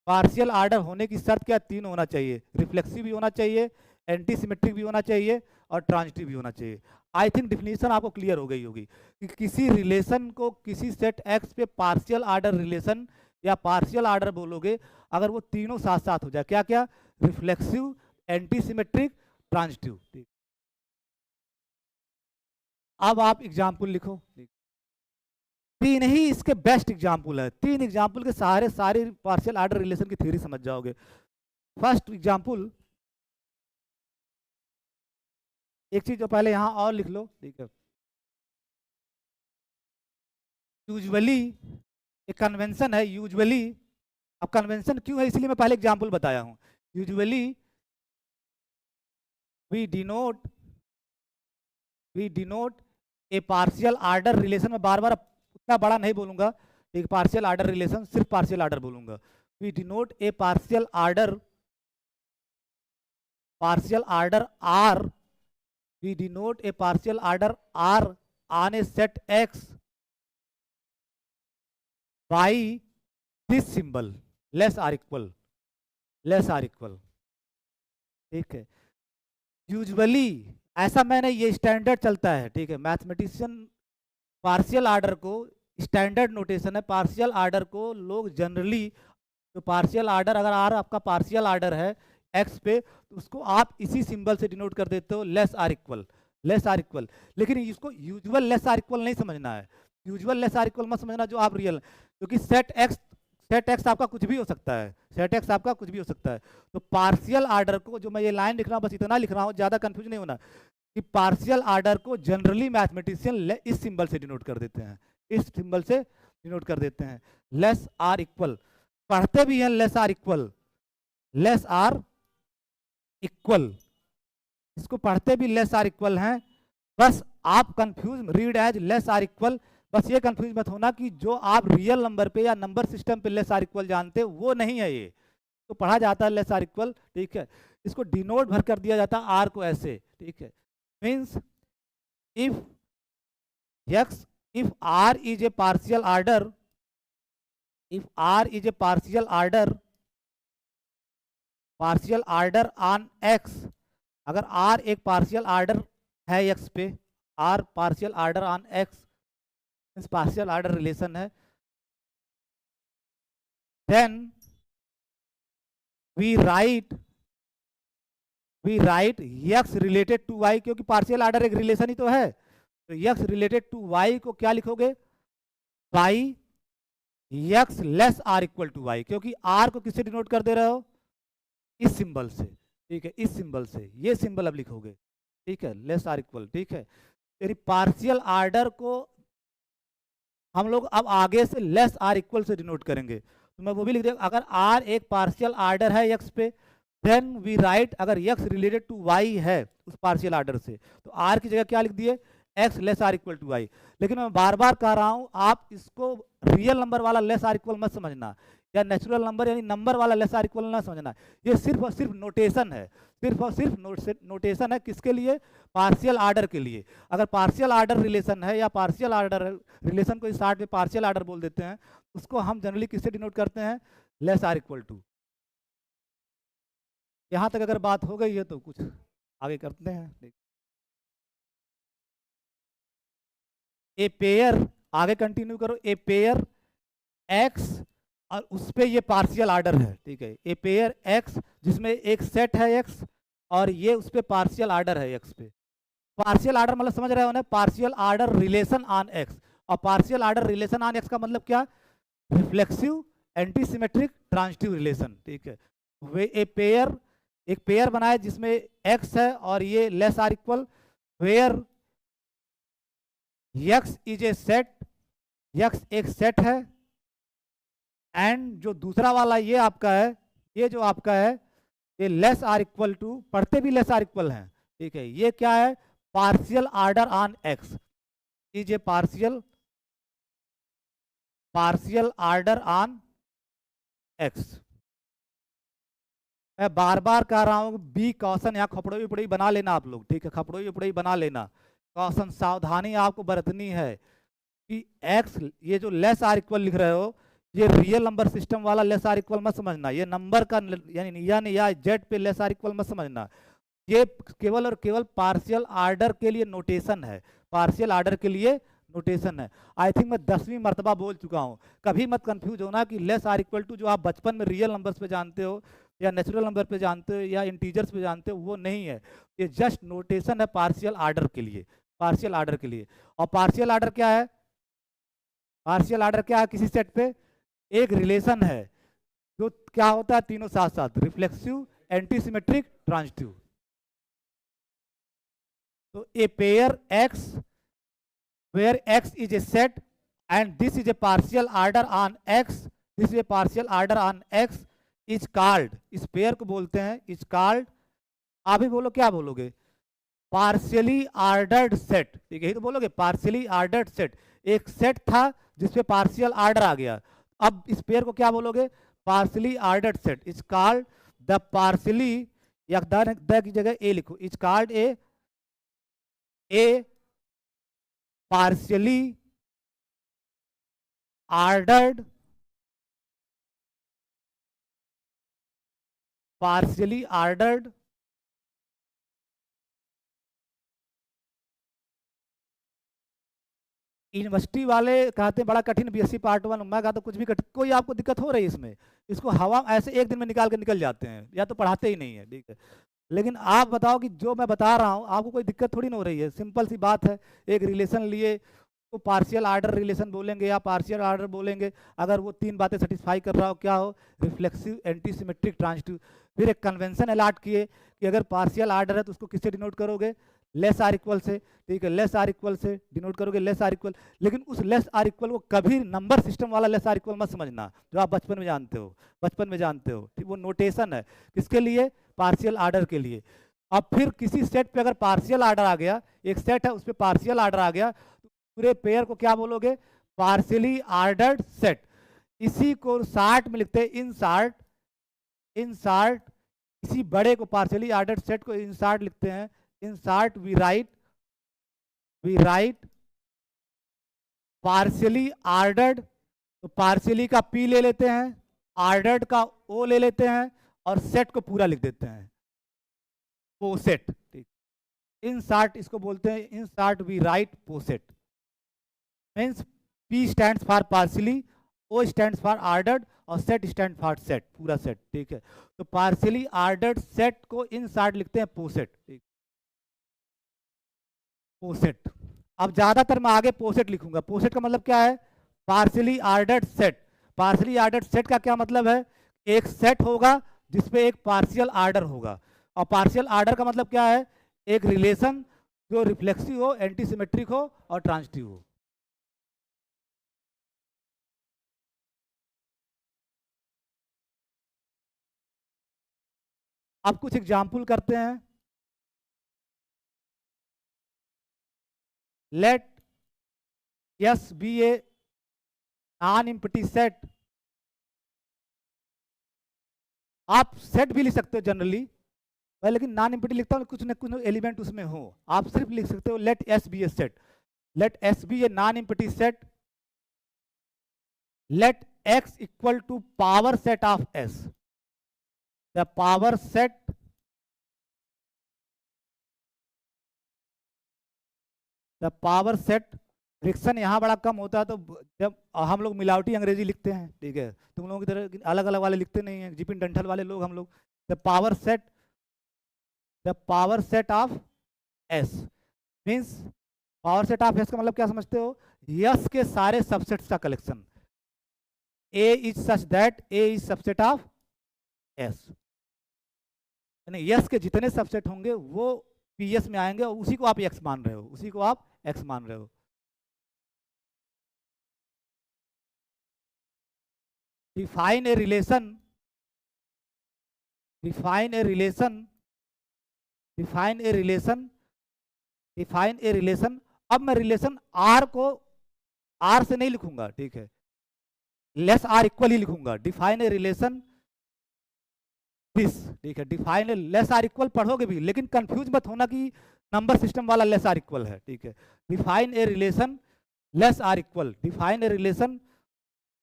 पार्शियल आर्डर होने की शर्त क्या, तीनों होना चाहिए, रिफ्लेक्सिव भी होना चाहिए, एंटी सिमेट्रिक भी होना चाहिए और ट्रांजिटिव भी होना चाहिए। आई थिंक डिफिनीशन आपको क्लियर हो गई होगी कि किसी रिलेशन को किसी सेट एक्स पे पार्शियल आर्डर रिलेशन या पार्शियल आर्डर बोलोगे अगर वो तीनों साथ साथ हो जाए। क्या क्या, रिफ्लेक्सिव, एंटी सिमेट्रिक, ट्रांजिटिव। अब आप एग्जाम्पल लिखो, तीन ही इसके बेस्ट एग्जाम्पल है। तीन एग्जाम्पल के सहारे सारे पार्शियल आर्डर रिलेशन की थ्योरी समझ जाओगे। फर्स्ट एग्जाम्पल, एक चीज जो पहले यहां और लिख लो, ठीक है। यूजुअली एक कन्वेंशन है, यूजुअली, अब कन्वेंशन क्यों है इसलिए मैं पहले एग्जाम्पल बताया हूं। Usually we denote a partial order relation, में बार बार उतना बड़ा नहीं बोलूंगा, एक पार्शियल आर्डर रिलेशन, सिर्फ पार्शियल आर्डर बोलूंगा। We denote a partial order R, we denote a partial order R on a set x by this symbol, less or equal, less or equal, ठीक है। यूजुअली ऐसा मैंने, ये standard चलता है, ठीक है। मैथमेटिशियन पार्शियल आर्डर को, स्टैंडर्ड नोटेशन है, पार्शियल आर्डर को लोग जनरली, तो पार्शियल आर्डर अगर आर आपका पार्शियल आर्डर है एक्स पे तो उसको आप इसी सिंबल से डिनोट कर देते हो, less or equal, less or equal. लेकिन इसको यूजुअल लेस आर इक्वल नहीं समझना है, यूजुअल लेस आर इक्वल मत समझना जो आप रियल, क्योंकि सेट एक्स आपका कुछ भी हो सकता है, सेट एक्स आपका कुछ भी हो सकता है। तो पार्शियल आर्डर को, जो मैं ये लाइन लिख रहा हूँ बस इतना लिख रहा हूँ, ज़्यादा कंफ्यूज नहीं होना, कि पार्शियल आर्डर को जनरली मैथमेटिशियन इस सिंबल से डिनोट कर देते हैं, इस सिंबल से डिनोट कर देते हैं, लेस आर इक्वल। पढ़ते भी हैं less or equal, less or equal, इसको पढ़ते भी लेस आर इक्वल हैं, बस आप confuse read as less or equal, बस ये कंफ्यूज मत होना कि जो आप रियल नंबर पे या नंबर सिस्टम पे लेस आर इक्वल जानते हो वो नहीं है, ये तो पढ़ा जाता है लेस आर इक्वल, ठीक है। इसको डिनोट भर कर दिया जाता है आर को ऐसे, ठीक है। Means if X, if R is a partial order, if R is a partial order on X, अगर आर एक पार्शियल आर्डर है एक्स पे, R partial order on X means partial order relation है, then we write x related to y, क्योंकि partial order एक relation ही तो है, तो एक्स रिलेटेड टू वाई को क्या लिखोगे, y x less or equal to y, क्योंकि आर को किससे डिनोट कर दे रहे हो, इस सिंबल से, ठीक है, इस सिंबल से, ये सिंबल अब लिखोगे, ठीक है, लेस आर इक्वल, ठीक है। यानी पार्शियल आर्डर को हम लोग अब आगे से लेस आर इक्वल से डिनोट करेंगे, तो मैं वो भी लिख दूंगा, अगर आर एक पार्शियल आर्डर है एक्स पे, देन वी राइट, अगर एक्स रिलेटेड टू वाई है उस पार्शियल आर्डर से, तो आर की जगह क्या लिख दिए, x less or equal to y. लेकिन मैं बार बार कह रहा हूं, आप इसको रियल नंबर वाला लेस आर इक्वल मत समझना, या नेचुरल नंबर यानी नंबर वाला लेस आर इक्वल ना समझना, ये सिर्फ और सिर्फ नोटेशन है, सिर्फ और सिर्फ नोटेशन है, किसके लिए, पार्शियल आर्डर के लिए। अगर पार्शियल आर्डर रिलेशन है या पार्शियल आर्डर रिलेशन को स्टार्ट में पार्शियल आर्डर बोल देते हैं, उसको हम जनरली किससे डिनोट करते हैं, लेस आर इक्वल टू। यहां तक अगर बात हो गई है तो कुछ आगे करते हैं। ए पेयर, आगे कंटिन्यू करो, ए पेयर एक्स और उस पे ये पार्शियल आर्डर है, ठीक है, ए पेयर एक्स जिसमें एक सेट है एक्स और ये उस पे पार्शियल आर्डर है एक्स पे। पार्शियल आर्डर मतलब समझ रहे हो ना, partial order relation on X, और partial order relation on X का मतलब क्या, रिफ्लेक्सिव एंटीसिमेट्रिक ट्रांजिटिव रिलेशन, ठीक है। वे ए पेयर, एक पेयर बनाए जिसमें एक्स है और ये less or equal, where x is a set, x एक सेट है, एंड जो दूसरा वाला ये आपका है, ये जो आपका है ये लेस आर इक्वल टू, पढ़ते भी लेस आर इक्वल हैं, ठीक है, ये क्या है, partial order on x, is a partial order on x. मैं बार बार कह रहा हूं, बी कॉशन, यहाँ खपड़ोई उपड़ोई बना लेना आप लोग, ठीक है, खपड़ोई उपड़ोई बना लेना, कॉशन सावधानी आपको बरतनी है कि एक्स, ये जो लेस आर इक्वल लिख रहे हो, ये रियल नंबर सिस्टम वाला लेस आर इक्वल मत समझना, ये नंबर का यानी या जेड पे लेस आर इक्वल मत समझना, ये केवल और केवल पार्शियल आर्डर के लिए नोटेशन है, पार्शियल आर्डर के लिए नोटेशन है। आई थिंक मैं 10वीं मरतबा बोल चुका हूँ, कभी मत कंफ्यूज होना कि लेस आर इक्वल टू जो आप बचपन में रियल नंबर्स पे जानते हो या नेचुरल नंबर पे जानते हो या इंटीजर्स पे जानते हो, वो नहीं है, ये जस्ट नोटेशन है पार्शियल आर्डर के लिए, पार्शियल आर्डर के लिए। और पार्शियल आर्डर क्या है, पार्शियल आर्डर क्या है, किसी सेट पे एक रिलेशन है जो क्या होता है, तीनों साथ साथ, रिफ्लेक्सिव एंटीसिमेट्रिक ट्रांजिटिव। तो a pair X where x is a set and this is a partial order on x, this is a partial order on x is called, इस पेयर को बोलते हैं is called, आप ही बोलो क्या बोलोगे, partially ordered set, ठीक है, यही तो बोलोगे, पार्शियली आर्डर्ड सेट, एक सेट था जिसपे पार्शियल आर्डर आ गया, अब इस पेयर को क्या बोलोगे, partially ordered set, is called the partially, या द की जगह ए लिखो, is called a partially ordered university वाले कहते हैं बड़ा कठिन बीएससी पार्ट 1, मैं कहता कुछ भी कोई आपको दिक्कत हो रही है इसमें, इसको हवा ऐसे एक दिन में निकाल के निकल जाते हैं, या तो पढ़ाते ही नहीं है, ठीक है। लेकिन आप बताओ कि जो मैं बता रहा हूँ आपको कोई दिक्कत थोड़ी ना हो रही है, सिंपल सी बात है, एक रिलेशन लिए तो पार्शियल आर्डर रिलेशन बोलेंगे या पार्शियल आर्डर बोलेंगे, अगर वो तीन बातें सेटिस्फाई कर रहा हो, क्या हो, रिफ्लेक्सिव एंटीसिमेट्रिक ट्रांजिटिव। फिर एक कन्वेंशन अलॉट किए कि अगर पार्शियल आर्डर है तो उसको किससे डिनोट करोगे, लेस आर इक्वल से, ठीक है, लेस आर इक्वल से डिनोट करोगे, लेस आर इक्वल। लेकिन उस लेस आर इक्वल को कभी नंबर सिस्टम वाला लेस आर इक्वल मत समझना, जो आप बचपन में जानते हो, ठीक, वो नोटेशन है किसके लिए, पार्शियल आर्डर के लिए। अब फिर किसी सेट पे अगर पार्शियल आर्डर आ गया, एक सेट है उस पर पार्शियल आर्डर आ गया, पूरे पेयर को क्या बोलोगे? Partially ordered set. इसी को शार्ट में लिखते हैं इंसर्ट, इंसर्ट। इसी बड़े को पार्शियली ऑर्डर्ड सेट को इंसर्ट लिखते हैं। Insert we write partially ordered, तो पार्शियली का पी ले लेते हैं, ऑर्डर्ड का ओ ले लेते हैं और सेट को पूरा लिख देते हैं पोसेट। ठीक, इंसर्ट इसको बोलते हैं, insert we write poset. Means P stands for partially, O stands for ordered और सेट स्टैंड फॉर सेट, पूरा सेट। ठीक है, तो पार्शियली ऑर्डर्ड सेट को इंसर्ट लिखते हैं पोसेट। ठीक, पोसेट। अब ज्यादातर मैं आगे पोसेट लिखूंगा। पोसेट का मतलब क्या है? Partially ordered set. Partially ordered set का क्या मतलब है? एक सेट होगा जिसपे एक पार्शियल ऑर्डर होगा। और पार्शियल ऑर्डर का मतलब क्या है? एक रिलेशन जो रिफ्लेक्सिव हो, एंटीसिमेट्रिक हो और ट्रांजिटिव हो। अब कुछ एग्जाम्पल करते हैं। Let S be a non empty set. आप सेट भी लिख सकते हो जनरली, लेकिन नॉन एम्प्टी लिखता हूं कुछ न कुछ एलिमेंट उसमें हो। आप सिर्फ लिख सकते हो let S be a set. Let S be a non empty set. Let x equal to power set of S. The power set friction यहाँ बड़ा कम होता है, तो जब हम लोग मिलावटी अंग्रेजी लिखते हैं, ठीक है, तुम लोगों की तरह अलग अलग वाले लिखते नहीं हैं, जिपिन डंठल वाले लोग हम लोग। The power set of S means, power set of S का मतलब क्या समझते हो? यस के सारे सबसेट्स का collection. A is such that A is subset of S, यानी यस के जितने सबसेट होंगे वो पीएस में आएंगे और उसी को आप एक्स मान रहे हो, उसी को आप एक्स मान रहे हो। Define a relation, define a relation. अब मैं रिलेशन आर को आर से नहीं लिखूंगा, ठीक है, लेस आर इक्वल ही लिखूंगा। डिफाइन ए रिलेशन दिस, ठीक है, define a less or equal पढ़ोगे भी, लेकिन कंफ्यूज मत होना कि नंबर सिस्टम वाला लेस आर इक्वल है, ठीक है। Define a relation less or equal, define a relation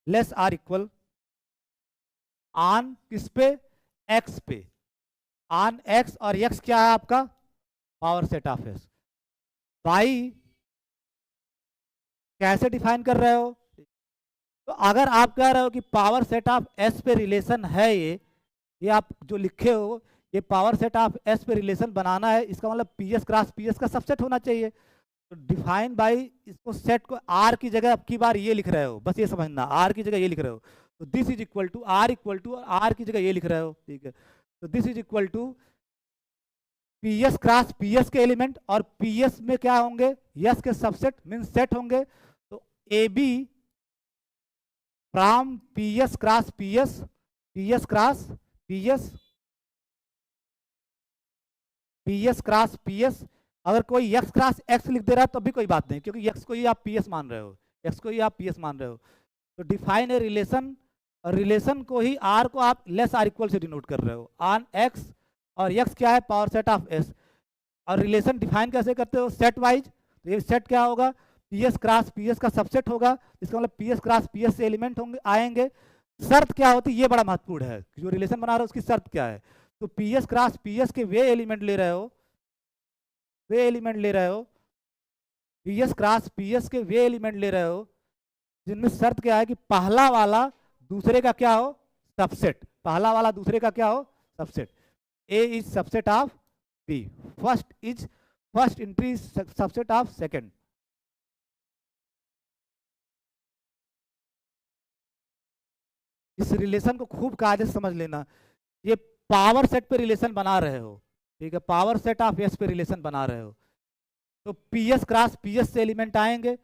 less or equal on किस पे? एक्स पे, ऑन एक्स। और एक्स क्या है आपका? Power set of S. By कैसे डिफाइन कर रहे हो? तो अगर आप कह रहे हो कि पावर सेट ऑफ एस पे रिलेशन है, ये आप जो लिखे हो, ये पावर सेट ऑफ एस पे रिलेशन बनाना है, इसका मतलब पीएस क्रॉस पीएस का सबसेट होना चाहिए। तो डिफाइन बाई, इसको सेट को आर की जगह अब की बार ये लिख रहे हो, बस ये समझना, आर की जगह ये लिख रहे हो। तो this is equal to R equal to, R की जगह ये लिख रहे हो, ठीक है। तो this is equal to PS cross PS के एलिमेंट, और पीएस में क्या होंगे? यस के सबसेट मीन सेट होंगे। तो ए B from PS cross PS, PS cross PS, PS cross PS. अगर कोई एक्स क्रॉस एक्स लिख दे रहा है तो भी कोई बात नहीं, क्योंकि एक्स को ही आप पीएस मान रहे हो, एक्स को ही आप पीएस मान रहे हो। तो डिफाइन ए रिलेशन, और रिलेशन को ही आर को आप लेस आर इक्वल से डिनोट कर रहे हो ऑन एक्स, और एक्स क्या है? Power set of S. और रिलेशन डिफाइन कैसे करते हो? Set wise. तो ये सेट क्या होगा? पीएस क्रॉस पीएस का सबसेट होगा, इसका मतलब पीएस क्रॉस पीएस से एलिमेंट होंगे आएंगे। शर्त क्या होती है? ये बड़ा महत्वपूर्ण है, जो रिलेशन बना रहे हो उसकी शर्त क्या है? तो पीएस क्रॉस पीएस के वे एलिमेंट ले रहे हो, वे एलिमेंट ले रहे हो, पीएस क्रॉस पीएस के वे एलिमेंट ले रहे हो, जिनमें शर्त क्या है कि पहला वाला दूसरे का क्या हो? सबसेट। पहला वाला दूसरे का क्या हो? Subset. A is subset of B, first entry subset of second. इस रिलेशन को खूब कायदे से समझ लेना। ये पावर सेट पे रिलेशन बना रहे हो, ठीक है, पावर सेट ऑफ एस पे रिलेशन बना रहे हो। तो पीएस क्रॉस पीएस से एलिमेंट आएंगे,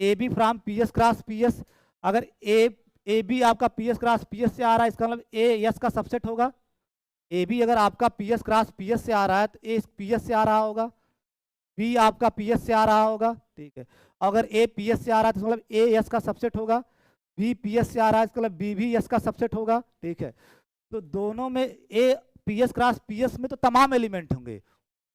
A B from PS cross PS. अगर ए बी आपका पीएस क्रॉस पीएस से आ रहा है, इसका मतलब ए एस का सबसेट होगा। ए बी अगर आपका पीएस क्रॉस पीएस से आ रहा है तो ए पीएस से आ रहा होगा, बी आपका पीएस से आ रहा होगा, ठीक है। अगर ए पी एस से आ रहा है तो मतलब ए एस का सबसेट होगा, बी पी एस से आ रहा है तो मतलब बी भी एस का सबसेट होगा, ठीक है। तो दोनों में A P S cross P S में तो तमाम एलिमेंट होंगे,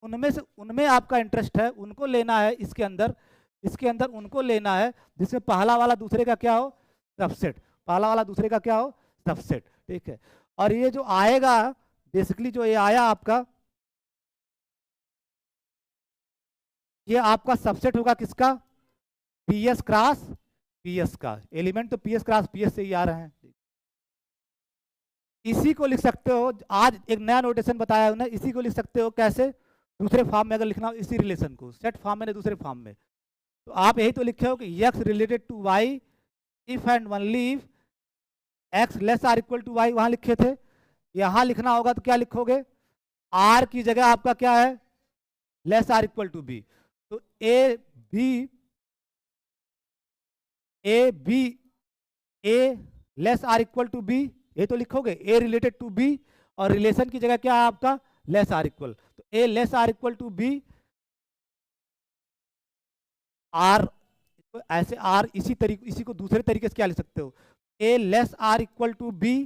उनमें आपका इंटरेस्ट है, उनको लेना है इसके अंदर उनको लेना है जिसमें पहला वाला दूसरे का क्या हो, सबसेट, पहला वाला दूसरे का क्या हो, सबसेट, ठीक है। और ये जो आएगा बेसिकली जो ये आया आपका, ये आपका सबसेट होगा किसका, P S cross P S का। एलिमेंट तो P S cross P S से ही आ रहे हैं। इसी को लिख सकते हो, आज एक नया नोटेशन बताया उन्हें, इसी को लिख सकते हो कैसे, दूसरे फॉर्म में अगर लिखना हो इसी रिलेशन को, सेट फॉर्म में दूसरे फॉर्म में, तो आप यही तो लिखे हो कि x related to y if and only if x less or equal to y, वहां लिखे थे। यहां लिखना होगा तो क्या लिखोगे, r की जगह आपका क्या है, less or equal to b। तो ए b A less or equal to b, ये तो लिखोगे ए रिलेटेड टू बी, और रिलेशन की जगह क्या है आपका, लेस आर इक्वल, तो a less or equal to b, or ऐसे आर इसी को दूसरे तरीके से क्या लिख सकते हो, ए less or equal to b,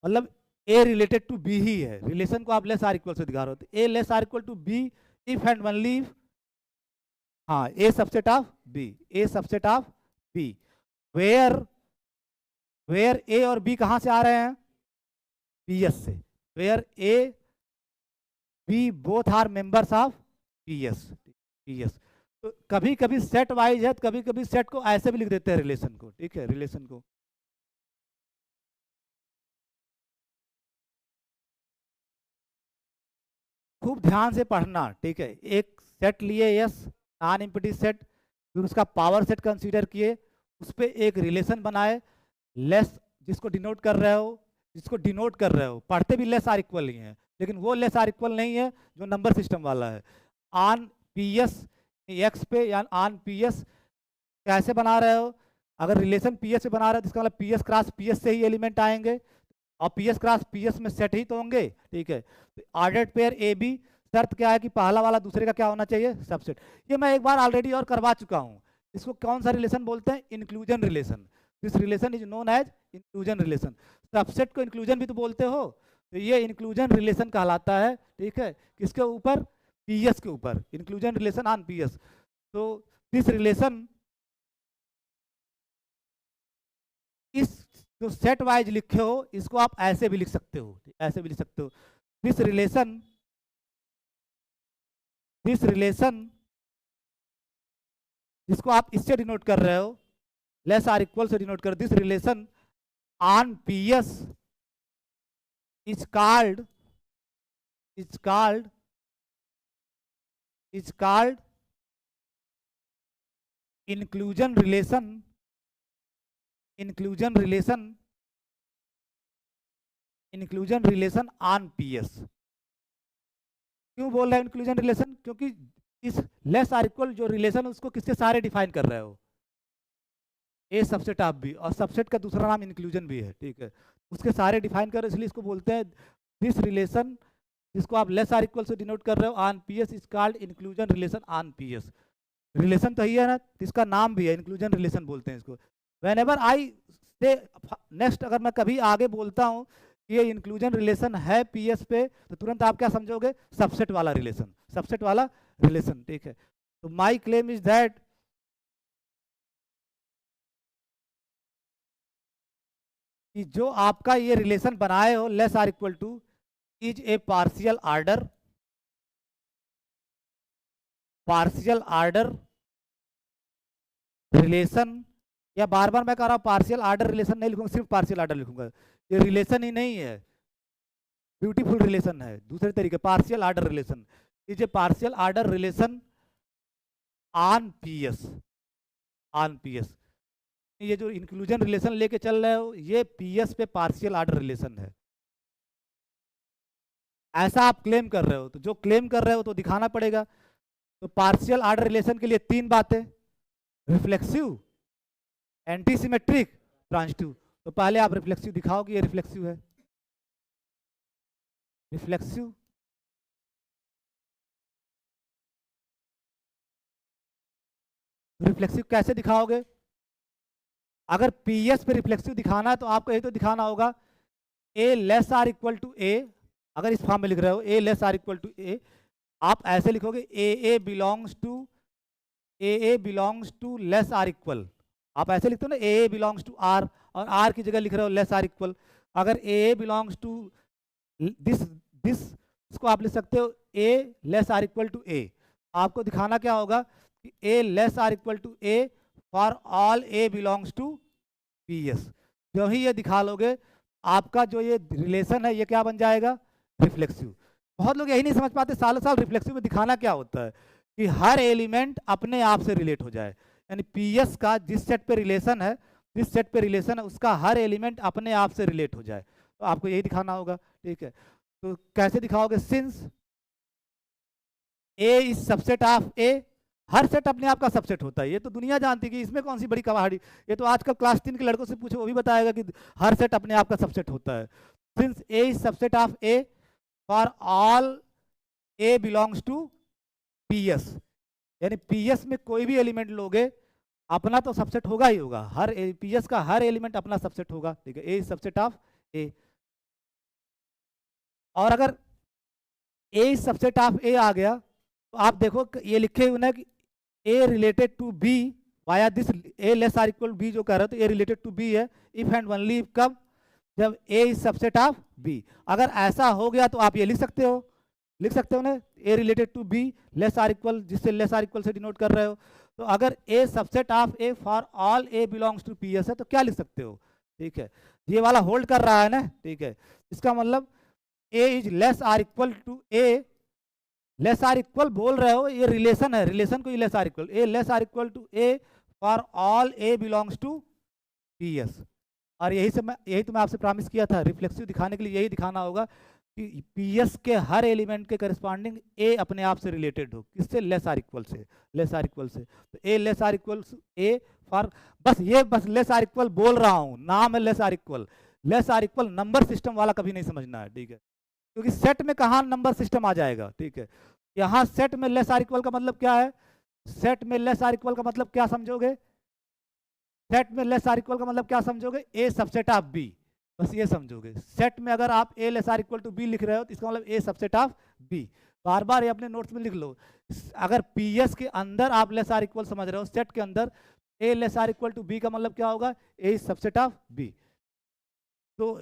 मतलब ए रिलेटेड टू बी ही है, रिलेशन को आप लेस आर इक्वल से दिखा रहे हो, तो a less or equal to b if and only if, हाँ a subset of B, A subset of B, where a और बी कहां से आ रहे हैं, पी एस से, where A b both are members of P S. तो कभी कभी सेट वाइज है, कभी कभी सेट को ऐसे भी लिख देते हैं रिलेशन को, ठीक है, रिलेशन को। खूब ध्यान से पढ़ना, ठीक है। एक सेट लिए यस, नॉन एम्प्टी सेट, फिर उसका पावर सेट कंसीडर किए, उस पर एक रिलेशन बनाए, लेस जिसको डिनोट कर रहे हो, पढ़ते भी लेस आर इक्वल ही है, लेकिन वो लेस आर इक्वल नहीं है जो नंबर सिस्टम वाला है। ऑन पी एस एक्स पे या ऑन पी एस कैसे बना रहे हो, अगर रिलेशन पी एस से बना रहे हो तो इसका मतलब P S cross P S से ही एलिमेंट आएंगे, और P S cross P S में सेट ही तो होंगे, ठीक है। ऑर्डर्ड पेयर ए बी, शर्त क्या है कि पहला वाला दूसरे का क्या होना चाहिए, सबसेट। ये मैं एक बार ऑलरेडी और करवा चुका हूँ। इसको कौन सा रिलेशन बोलते हैं, inclusion relation. This relation is known as inclusion relation. Subset को इंक्लूजन भी तो बोलते हो, तो ये इंक्लूजन रिलेशन कहलाता है, ठीक है। किसके ऊपर, पी एस के ऊपर, inclusion relation on P S. तो दिस रिलेशन, इस जो सेट वाइज लिखे हो इसको आप ऐसे भी लिख सकते हो, ऐसे भी लिख सकते हो, दिस रिलेशन जिसको आप इससे डिनोट कर रहे हो, लेस आर इक्वल से डिनोट कर, this relation on P S is called inclusion relation on P S. क्यों बोल रहे हैं इंक्लूजन रिलेशन, क्योंकि इस लेस आर इक्वल जो रिलेशन उसको किसके सारे डिफाइन कर रहे हो, ए सबसेट ऑफ बी, और सबसेट का दूसरा नाम इंक्लूजन भी है, ठीक है। उसके सारे डिफाइन कर रहे हो, इसलिए इसको बोलते हैं दिस रिलेशन, जिसको आप लेस आर इक्वल से डिनोट कर रहे हो on P S is called inclusion relation on P S. Relation तो ही है ना, इसका नाम भी है, इंक्लूजन रिलेशन बोलते हैं इसको। वेन एवर आई से नेक्स्ट, अगर मैं कभी आगे बोलता हूँ ये इंक्लूजन रिलेशन है पी एस पे, तो तुरंत आप क्या समझोगे, सबसेट वाला रिलेशन, ठीक है। तो माई क्लेम इज दैट कि जो आपका ये रिलेशन बनाए हो less or equal to is a partial order relation, या बार बार मैं कह रहा हूं पार्शियल आर्डर रिलेशन नहीं लिखूंगा, सिर्फ पार्शियल आर्डर लिखूंगा। ये रिलेशन ही नहीं है, ब्यूटीफुल रिलेशन है, दूसरे तरीके, partial order relation is a partial order relation on P S. ये जो इंक्लूजन रिलेशन लेके चल रहे हो ये पी एस पे पार्शियल आर्डर रिलेशन है, ऐसा आप क्लेम कर रहे हो, तो जो क्लेम कर रहे हो तो दिखाना पड़ेगा। तो पार्शियल आर्डर रिलेशन के लिए 3 बातें, रिफ्लेक्सिव, एंटीसिमेट्रिक, ट्रांजिटिव। तो पहले आप रिफ्लेक्सिव दिखाओ कि ये रिफ्लेक्सिव है, रिफ्लेक्सिव रिफ्लेक्सिव कैसे दिखाओगे? अगर पीएस पे रिफ्लेक्सिव दिखाना है तो आपको ये तो दिखाना होगा a less or equal to a. अगर इस फॉर्म में लिख रहे हो ए less or equal to a, आप ऐसे लिखोगे a belongs to less or equal. आप ऐसे लिखते हो ना ए बिलोंग्स टू आर, और आर की जगह लिख रहे हो लेस आर इक्वल। अगर a belongs to this this इसको आप लिख सकते हो ए less or equal to a. आपको दिखाना क्या होगा कि ए less or equal to a for all A belongs to P S. जो ही ये दिखा लोगे आपका जो ये रिलेशन है ये क्या बन जाएगा? रिफ्लेक्सिव। बहुत लोग यही नहीं समझ पाते सालों साल रिफ्लेक्सिव में दिखाना क्या होता है, कि हर एलिमेंट अपने आप से रिलेट हो जाए। यानी पीएस का जिस सेट पे रिलेशन है उसका हर एलिमेंट अपने आप से रिलेट हो जाए, तो आपको यही दिखाना होगा। ठीक है, तो कैसे दिखाओगे? Since A is subset of a, हर सेट अपने आप का सबसेट होता है, ये तो दुनिया जानती है कि इसमें कौन सी बड़ी कवाहड़ी। ये तो आजकल क्लास 3 के लड़कों से पूछो वो भी बताएगा कि हर सेट अपने आप का सबसेट होता है। Since A is subset of A for all A belongs to PS, यानी पीएस में कोई भी एलिमेंट लोगे अपना तो सबसेट होगा ही होगा, हर पीएस का हर एलिमेंट अपना सबसेट होगा। ठीक है, a is subset of a. और अगर a is subset of a आ गया तो आप देखो ये लिखे हुए ना कि a related to b via this a less or equal b, जो कह रहे हो तो ए रिलेटेड टू बी है इफ एंड ओनली इफ। कब? जब a is subset of b. अगर ऐसा हो गया तो आप ये लिख सकते हो ना a related to b less or equal, जिससे लेस आर इक्वल से डिनोट कर रहे हो। तो अगर a subset of A for all A belongs to P S है तो क्या लिख सकते हो? ठीक है, ये वाला होल्ड कर रहा है ना। ठीक है, इसका मतलब a is less or equal to a, less or equal बोल रहे हो, ये रिलेशन है, रिलेशन को less or equal, a less or equal to a for all A belongs to P S. और यही तो मैं आपसे प्रॉमिस किया था, रिफ्लेक्सिव दिखाने के लिए यही दिखाना होगा कि पी एस के हर एलिमेंट के करस्पॉन्डिंग ए अपने आप से रिलेटेड हो। किससे? लेस आर इक्वल से। तो a less or equal a for, बस लेस आर इक्वल बोल रहा हूँ, नाम है less or equal number system वाला कभी नहीं समझना है। ठीक है, क्योंकि सेट में कहाँ नंबर सिस्टम आ जाएगा। ठीक है, यहाँ सेट में लेस आर इक्वल का मतलब क्या है? सेट में लेस आर इक्वल का मतलब क्या समझोगे? सेट में लेस आर इक्वल का मतलब क्या समझोगे? ए सबसेट ऑफ बी, बस ये समझोगे। सेट में अगर आप a less or equal to b लिख रहे हो तो इसका मतलब ए सबसेट ऑफ बी। बार बार ये अपने नोट्स में लिख लो। अगर पीएस के अंदर आप लेस आर इक्वल समझ रहे हो, सेट के अंदर a less or equal to B का मतलब क्या होगा? A is subset of B. तो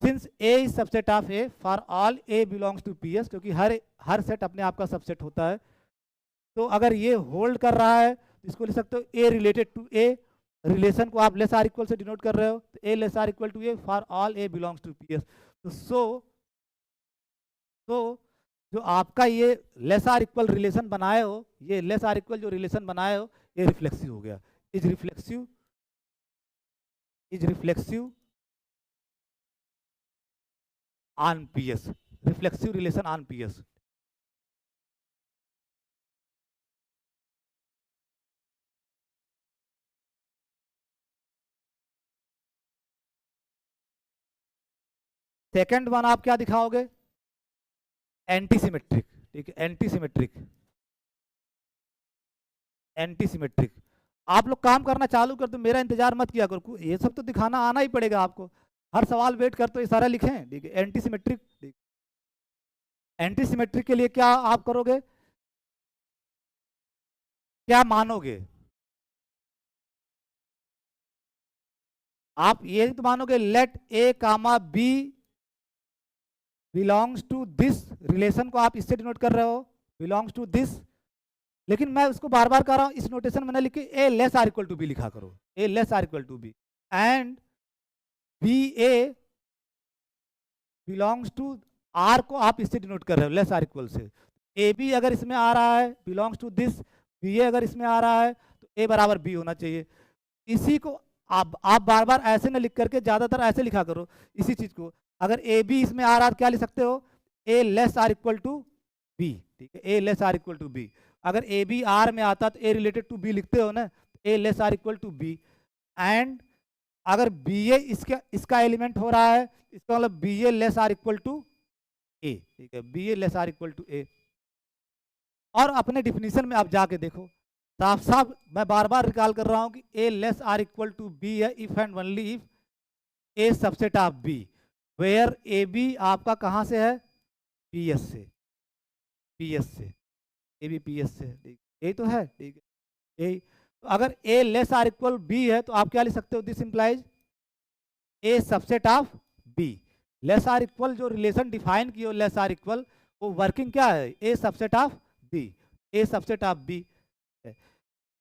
since A is subset of A for all A belongs to P S, क्योंकि हर सेट अपने आप का सबसेट होता है। तो अगर ये होल्ड कर रहा है तो इसको लिख सकते हो a related to a, relation को आप लेस आर इक्वल से डिनोट कर रहे हो, तो a less or equal to a for all A belongs to P S. तो जो आपका ये लेस आर इक्वल रिलेशन बनाए हो, ये लेस आर इक्वल जो रिलेशन बनाए हो, ये रिफ्लेक्सिव हो गया। Is reflexive on PS, reflexive relation on PS. Second one आप क्या दिखाओगे? एंटीसिमेट्रिक। ठीक है, एंटीसिमेट्रिक। आप लोग काम करना चालू कर दो, मेरा इंतजार मत किया करो, ये सब तो दिखाना आना ही पड़ेगा आपको। हर सवाल वेट करते हो, ये सारा लिखें। ठीक है, एंटीसिमेट्रिक। एंटीसिमेट्रिक के लिए क्या आप करोगे? क्या मानोगे? आप ये तो मानोगे let A comma B belongs to this, relation को आप इससे डिनोट कर रहे हो, बिलोंग्स टू दिस। लेकिन मैं उसको बार बार कर रहा हूं, इस नोटेशन में ना लिख के a less or equal to b लिखा करो, a less or equal to B and b a belongs to R को आप इससे डिनोट कर रहे हो लेस आर इक्वल से। ए बी अगर इसमें आ रहा है बिलोंग्स टू दिस, बी ए अगर इसमें आ रहा है तो ए बराबर बी होना चाहिए। इसी को आप बार बार ऐसे ना लिख करके, ज्यादातर ऐसे लिखा करो इसी चीज को। अगर ए बी इसमें आ रहा है तो क्या लिख सकते हो? ए less or equal to B. ठीक है, A less or equal to B. अगर ए बी आर में आता तो ए रिलेटेड टू बी लिखते हो ना, A less or equal to B. And अगर बी ए इसका एलिमेंट हो रहा है, इसका मतलब B A less or equal to A. ठीक है, B A less or equal to A. और अपने डिफिनीशन में आप जाके देखो, साफ साफ मैं बार बार रिकॉल कर रहा हूं कि ए less or equal to B है if and only if A subset of B, where A B आपका कहां से है, पी एस से, पी एस से, ए बी पी एस से, यही तो है, ठीक है यही। तो अगर A less or equal B है तो आप क्या लिख सकते हो, this implies A subset of B. Less or equal जो रिलेशन डिफाइन किए हो लेस आर इक्वल, वो वर्किंग क्या है, A subset of B, A subset of B,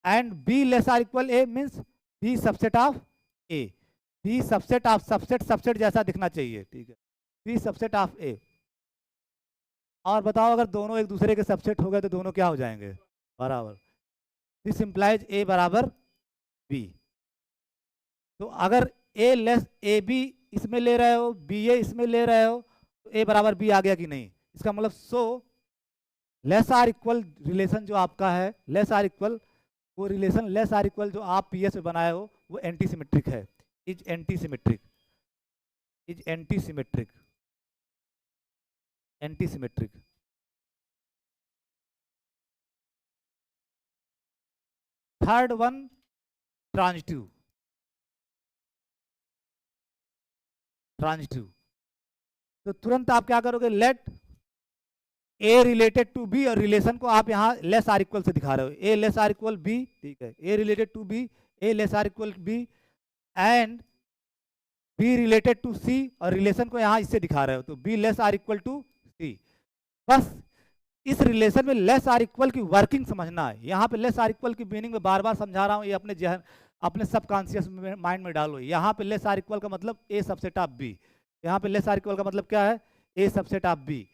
and B less or equal A means B subset of A, B subset of subset, subset जैसा दिखना चाहिए, ठीक है, बी सबसेट ऑफ ए। और बताओ अगर दोनों एक दूसरे के सबसेट हो गए तो दोनों क्या हो जाएंगे, बराबर, दिस इंप्लाइज ए बराबर बी। तो अगर ए लेस ए बी इसमें ले रहे हो, बी ए इसमें ले रहे हो, तो ए बराबर बी आ गया कि नहीं, इसका मतलब so less or equal relation जो आपका है, लेस आर इक्वल, वो रिलेशन लेस आर इक्वल जो आप पी एस में बनाए हो वो एंटी सिमेट्रिक है, is anti symmetric, is anti symmetric, anti symmetric. Third one transitive, transitive. तो तुरंत आप क्या करोगे, let A related to B, और रिलेशन को आप यहाँ लेस आर इक्वल से दिखा रहे हो, ए लेस आर इक्वल बी, ठीक है, A related to B, A less or equal B, and B related to C, और रिलेशन को यहाँ इससे दिखा रहे हो, तो B less or equal to C. बस इस रिलेशन में लेस आर इक्वल की वर्किंग समझना है। यहाँ पे लेस आर इक्वल की मीनिंग में बार बार समझा रहा हूँ, ये अपने जहन, अपने सबकॉन्शियस माइंड में डालो। यहाँ पे लेस आर इक्वल का मतलब ए सबसेट ऑफ बी, यहाँ पे लेस आर इक्वल का मतलब क्या है, ए सबसेट ऑफ बी।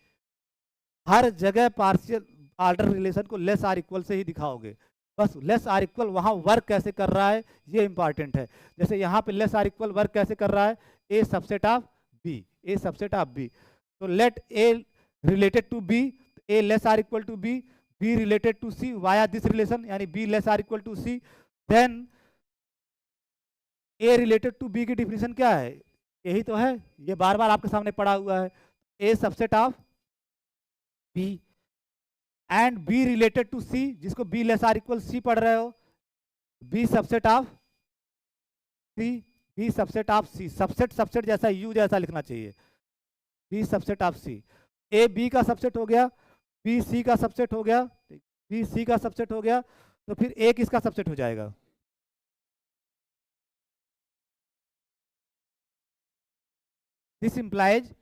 हर जगह पार्शियल ऑर्डर रिलेशन को लेस आर इक्वल से ही दिखाओगे। बस लेस आर इक्वल वहाँ वर्क कैसे कर रहा है ये इंपॉर्टेंट है। जैसे यहाँ पे लेस आर इक्वल वर्क कैसे कर रहा है, A subset of B, A subset of B. तो let A related to B, A less or equal to B, B related to C via this relation, यानी B less or equal to C. Then A related to B की definition क्या है, यही तो है, ये बार बार आपके सामने पड़ा हुआ है, A subset of B and B related to C, जिसको B less or equal C पढ़ रहे हो, B subset of C, B subset of C, subset subset जैसा यू जैसा लिखना चाहिए, B subset of C. A B का subset हो गया, बी सी का सबसेट हो गया, बी सी का सबसेट हो गया, तो फिर ए किसका सबसेट हो जाएगा, this implies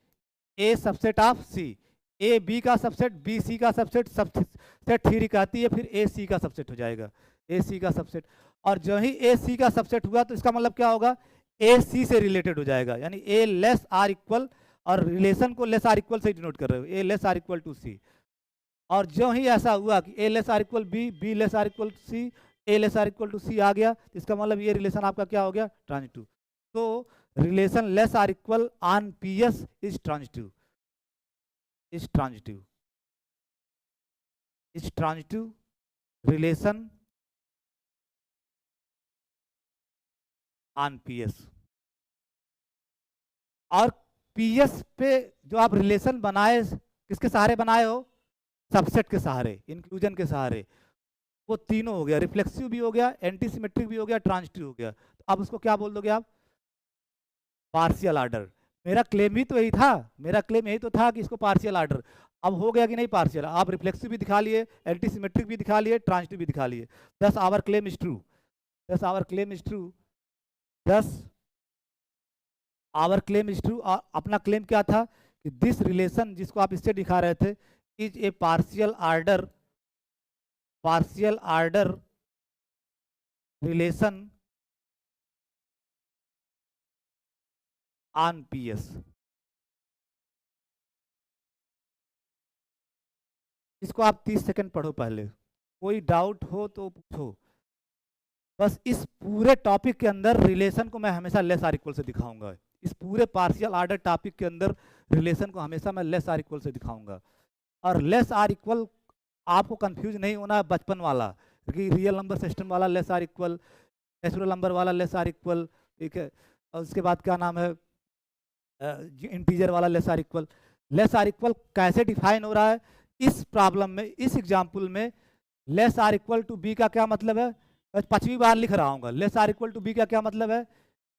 A subset of C. A B का सबसेट, बी सी का सबसेट, सबसेट थ्योरी कहती है, फिर ए सी का सबसेट हो जाएगा, ए सी का सबसेट। और जो ही ए सी का सबसेट हुआ तो इसका मतलब क्या होगा, ए सी से रिलेटेड हो जाएगा, यानी ए लेस आर इक्वल, और रिलेशन को लेस आर इक्वल से डिनोट कर रहे हो, ए less or equal to C. और जो ही ऐसा हुआ कि ए less or equal B, B less or equal C, A less or equal to C आ गया, तो इसका मतलब ये रिलेशन आपका क्या हो गया, ट्रांजिटिव। तो relation less or equal on P S is transitive, is transitive, is transitive relation on P S. और पी एस पे जो आप रिलेशन बनाए, किसके सहारे बनाए हो, सबसेट के सहारे, इंक्लूजन के सहारे, वो तीनों हो गया, रिफ्लेक्सिव भी हो गया, एंटी सिमेट्रिक भी हो गया, ट्रांजिटिव हो गया। तो अब उसको क्या बोल दोगे आप, पार्शियल आर्डर। मेरा क्लेम ही तो यही था, मेरा क्लेम यही तो था कि इसको पार्शियल आर्डर। अब हो गया कि नहीं पार्शियल, आप रिफ्लेक्सिव भी दिखा लिए, एंटी सिमेट्रिक भी दिखा लिए, ट्रांजिटिव भी दिखा लिए। दस आवर क्लेम इज ट्रू, दस आवर क्लेम इज ट्रू, दस आवर क्लेम इज ट्रू। और अपना क्लेम क्या था कि दिस रिलेशन जिसको आप इससे दिखा रहे थे is a partial order, partial order relation on P S. इसको आप 30 सेकंड पढ़ो पहले, कोई डाउट हो तो पूछो। बस इस पूरे टॉपिक के अंदर रिलेशन को मैं हमेशा लेस आर इक्वल से दिखाऊंगा, इस पूरे पार्शियल आर्डर टॉपिक के अंदर रिलेशन को हमेशा मैं लेस आर इक्वल से दिखाऊंगा। और लेस आर इक्वल आपको कंफ्यूज नहीं होना बचपन वाला, क्योंकि रियल नंबर सिस्टम वाला less or equal, natural number वाला लेस आर इक्वल, ठीक है, और उसके बाद क्या नाम है, इंटीजर वाला less or equal. Less or equal कैसे डिफाइन हो रहा है इस प्रॉब्लम में, इस एग्जाम्पल में less or equal to B का क्या मतलब है, मैं 5वीं बार लिख रहा हूँ, less or equal to B का क्या मतलब है,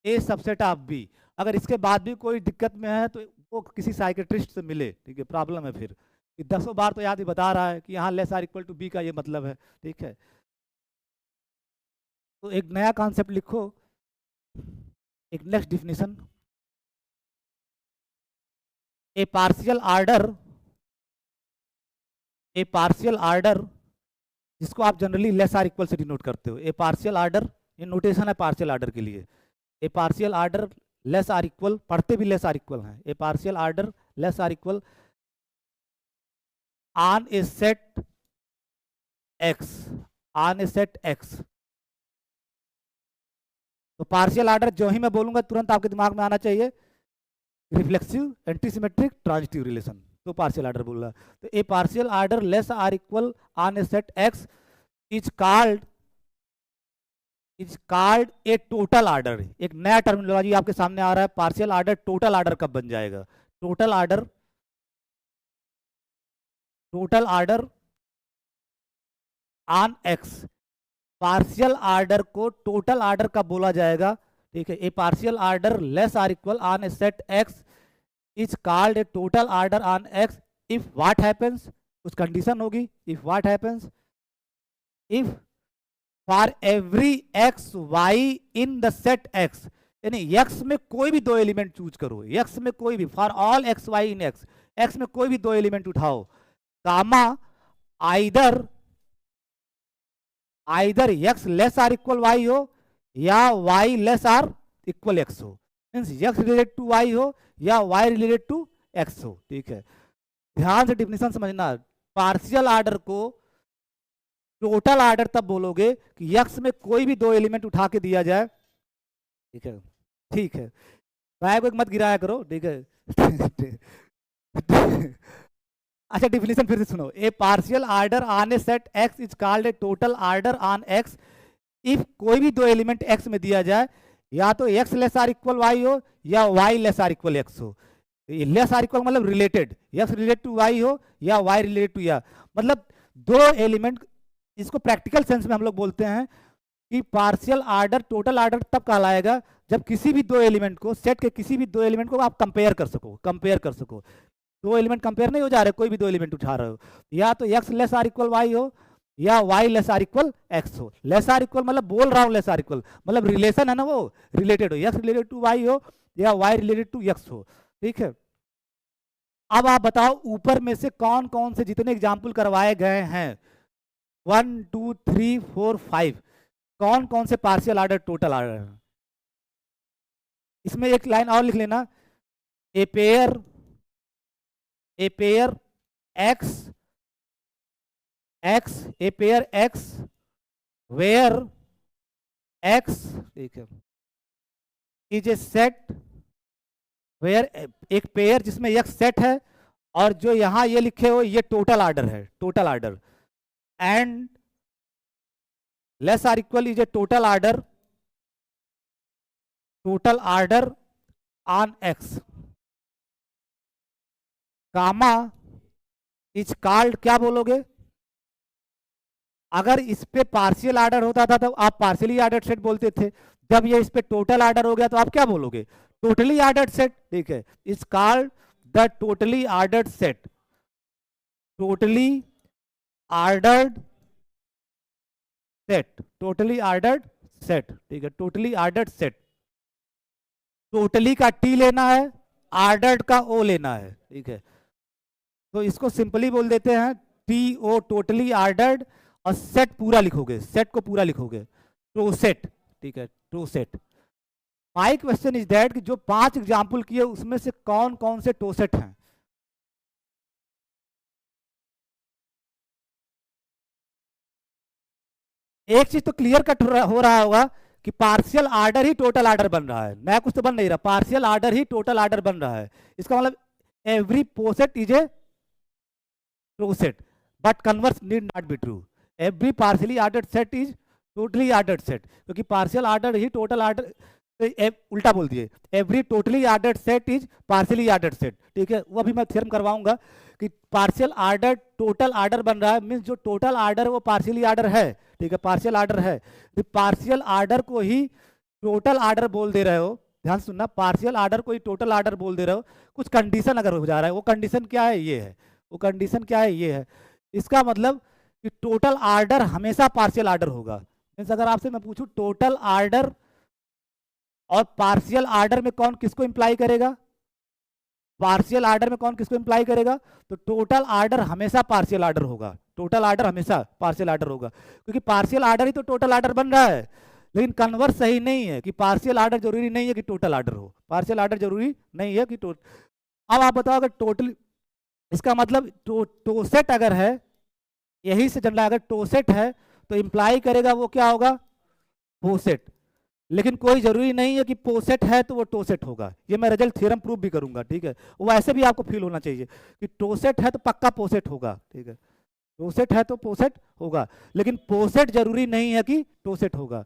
ए सबसेट ऑफ बी। अगर इसके बाद भी कोई दिक्कत में है तो वो किसी साइकेट्रिस्ट से मिले, ठीक है, प्रॉब्लम है फिर। कि 10 बार तो याद ही बता रहा है कि यहाँ less or equal to B का ये मतलब है, ठीक है। तो एक नया कॉन्सेप्ट लिखो, एक next definition, a partial order जिसको आप जनरली लेस आर इक्वल से डिनोट करते हो। ए पार्शियल आर्डर, ये नोटेशन है पार्शियल आर्डर के लिए। A partial order less or equal, पढ़ते भी लेस आर इक्वल हैं। A partial order less or equal on a set X. तो पार्शियल आर्डर जो ही मैं बोलूंगा तुरंत आपके दिमाग में आना चाहिए रिफ्लेक्सिव, एंटीसिमेट्रिक, ट्रांजिटिव रिलेशन। तो पार्शियल आर्डर बोल रहा है। तो a partial order less or equal on a set X is called a total order. एक नया टर्मिनोलॉजी आपके सामने आ रहा है, पार्शियल आर्डर टोटल आर्डर कब बन जाएगा। Total order on X, partial order को टोटल आर्डर कब बोला जाएगा, ठीक है। A partial order less or equal on a set X is called a total order on X if what happens, कुछ कंडीशन होगी, if what happens, if for every X Y in the set X, यानी X में कोई भी दो element choose करो, x में कोई भी, for all X Y in X, X में कोई भी दो एलिमेंट उठाओ, comma either X less or equal Y हो या Y less or equal x हो, means X related to Y हो या वाई रिलेटेड टू एक्स हो, ठीक है। ध्यान से डिफिनीशन समझना, पार्शियल आर्डर को टोटल आर्डर तब बोलोगे कि एक्स में कोई भी दो एलिमेंट उठा के दिया जाए, ठीक है, ठीक है। राय को एक मत गिराया करो, ठीक है। अच्छा डिफिनीशन फिर से सुनो, a partial order on a set X is called a total order on X if कोई भी दो एलिमेंट एक्स में दिया जाए, या तो x less or equal Y हो या Y less or equal x हो। लेस आर इक्वल मतलब related, x related to Y हो या वाई रिलेटेड टू या, मतलब दो एलिमेंट, इसको प्रैक्टिकल सेंस में हम लोग बोलते हैं कि पार्शियल आर्डर टोटल आर्डर तब कहलाएगा जब किसी भी दो एलिमेंट को, सेट के किसी भी दो एलिमेंट को आप कंपेयर कर सको। दो एलिमेंट कंपेयर नहीं हो जा रहे, कोई भी दो एलिमेंट उठा रहे हो, या तो x less or equal Y हो या Y less or equal x हो। लेस आर इक्वल मतलब बोल रहा हूँ लेस आर इक्वल मतलब रिलेशन है ना, वो रिलेटेड हो, एक्स रिलेटेड टू वाई हो या वाई रिलेटेड टू एक्स हो, ठीक है। अब आप बताओ ऊपर में से कौन कौन से जितने एग्जाम्पल करवाए गए हैं, 1 2 3 4 5, कौन कौन से पार्शियल आर्डर टोटल आर्डर है। इसमें एक लाइन और लिख लेना, a pair x where x, ठीक है, इज ए सेट वेयर, एक पेयर जिसमें x सेट है और जो यहां ये लिखे हो ये टोटल आर्डर है, total order, and less or equal is a total order on x, comma is called, क्या बोलोगे, अगर इस पे पार्शियल आर्डर होता था तो आप पार्शियली आर्डर्ड सेट बोलते थे, जब ये इस पे टोटल आर्डर हो गया तो आप क्या बोलोगे, टोटली आर्डर्ड सेट, ठीक है। Is called the totally ordered set, totally ordered set, ठीक है, टोटली आर्डर्ड सेट। टोटली का टी लेना है, आर्डर्ड का ओ लेना है, ठीक है। तो इसको सिंपली बोल देते हैं टी ओ, टोटली आर्डर्ड, और सेट पूरा लिखोगे, सेट को पूरा लिखोगे, टो सेट, ठीक है, toset. My question is that कि जो 5 एग्जाम्पल किए उसमें से कौन कौन से टो सेट हैं। एक चीज तो क्लियर कट हो रहा होगा कि पार्शियल आर्डर ही टोटल आर्डर बन रहा है, नया कुछ तो बन नहीं रहा, पार्शियल आर्डर ही टोटल आर्डर बन रहा है। इसका मतलब every poset is a toset, but converse need not be true. Every partially ordered set is totally ordered set, क्योंकि पार्शियल आर्डर ही टोटल आर्डर, तो उल्टा बोल दिए, every totally ordered set is partially ordered set, ठीक है। वो अभी मैं थ्योरम करवाऊंगा कि पार्शियल आर्डर टोटल आर्डर बन रहा है, मीन्स जो टोटल आर्डर वो पार्शियली आर्डर है, ठीक है, पार्शियल आर्डर है। पार्शियल आर्डर को ही टोटल आर्डर बोल दे रहे हो, ध्यान सुनना, पार्शियल आर्डर को ही टोटल आर्डर बोल दे रहे हो, कुछ कंडीशन अगर हो जा रहा है, वो कंडीशन क्या है, ये है, वो कंडीशन क्या है, ये है। इसका मतलब कि टोटल आर्डर हमेशा पार्शियल आर्डर होगा। मीन्स अगर आपसे मैं पूछूं टोटल आर्डर और पार्शियल आर्डर में कौन किसको इंप्लाई करेगा, पार्शियल आर्डर में कौन किसको इंप्लाई करेगा, तो टोटल आर्डर हमेशा पार्शियल आर्डर होगा, टोटल आर्डर हमेशा पार्शियल आर्डर होगा, क्योंकि पार्शियल आर्डर ही तो टोटल आर्डर बन रहा है। लेकिन कन्वर्स सही नहीं है कि पार्शियल आर्डर जरूरी नहीं है कि टोटल आर्डर हो, पार्शियल आर्डर जरूरी नहीं है कि अब आप बताओ अगर टोटल, इसका मतलब टोसेट अगर है, यही से चल रहा है, अगर टोसेट है तो इंप्लाई करेगा वो क्या होगा, पोसेट। लेकिन कोई जरूरी नहीं है कि पोसेट है तो वो टोसेट होगा, ये मैं रिजल्ट थ्योरम प्रूव भी करूंगा, ठीक है। वो ऐसे भी आपको फील होना चाहिए कि टोसेट है तो पक्का पोसेट होगा, ठीक है, टोसेट है तो पोसेट होगा, लेकिन पोसेट जरूरी नहीं है कि टोसेट होगा।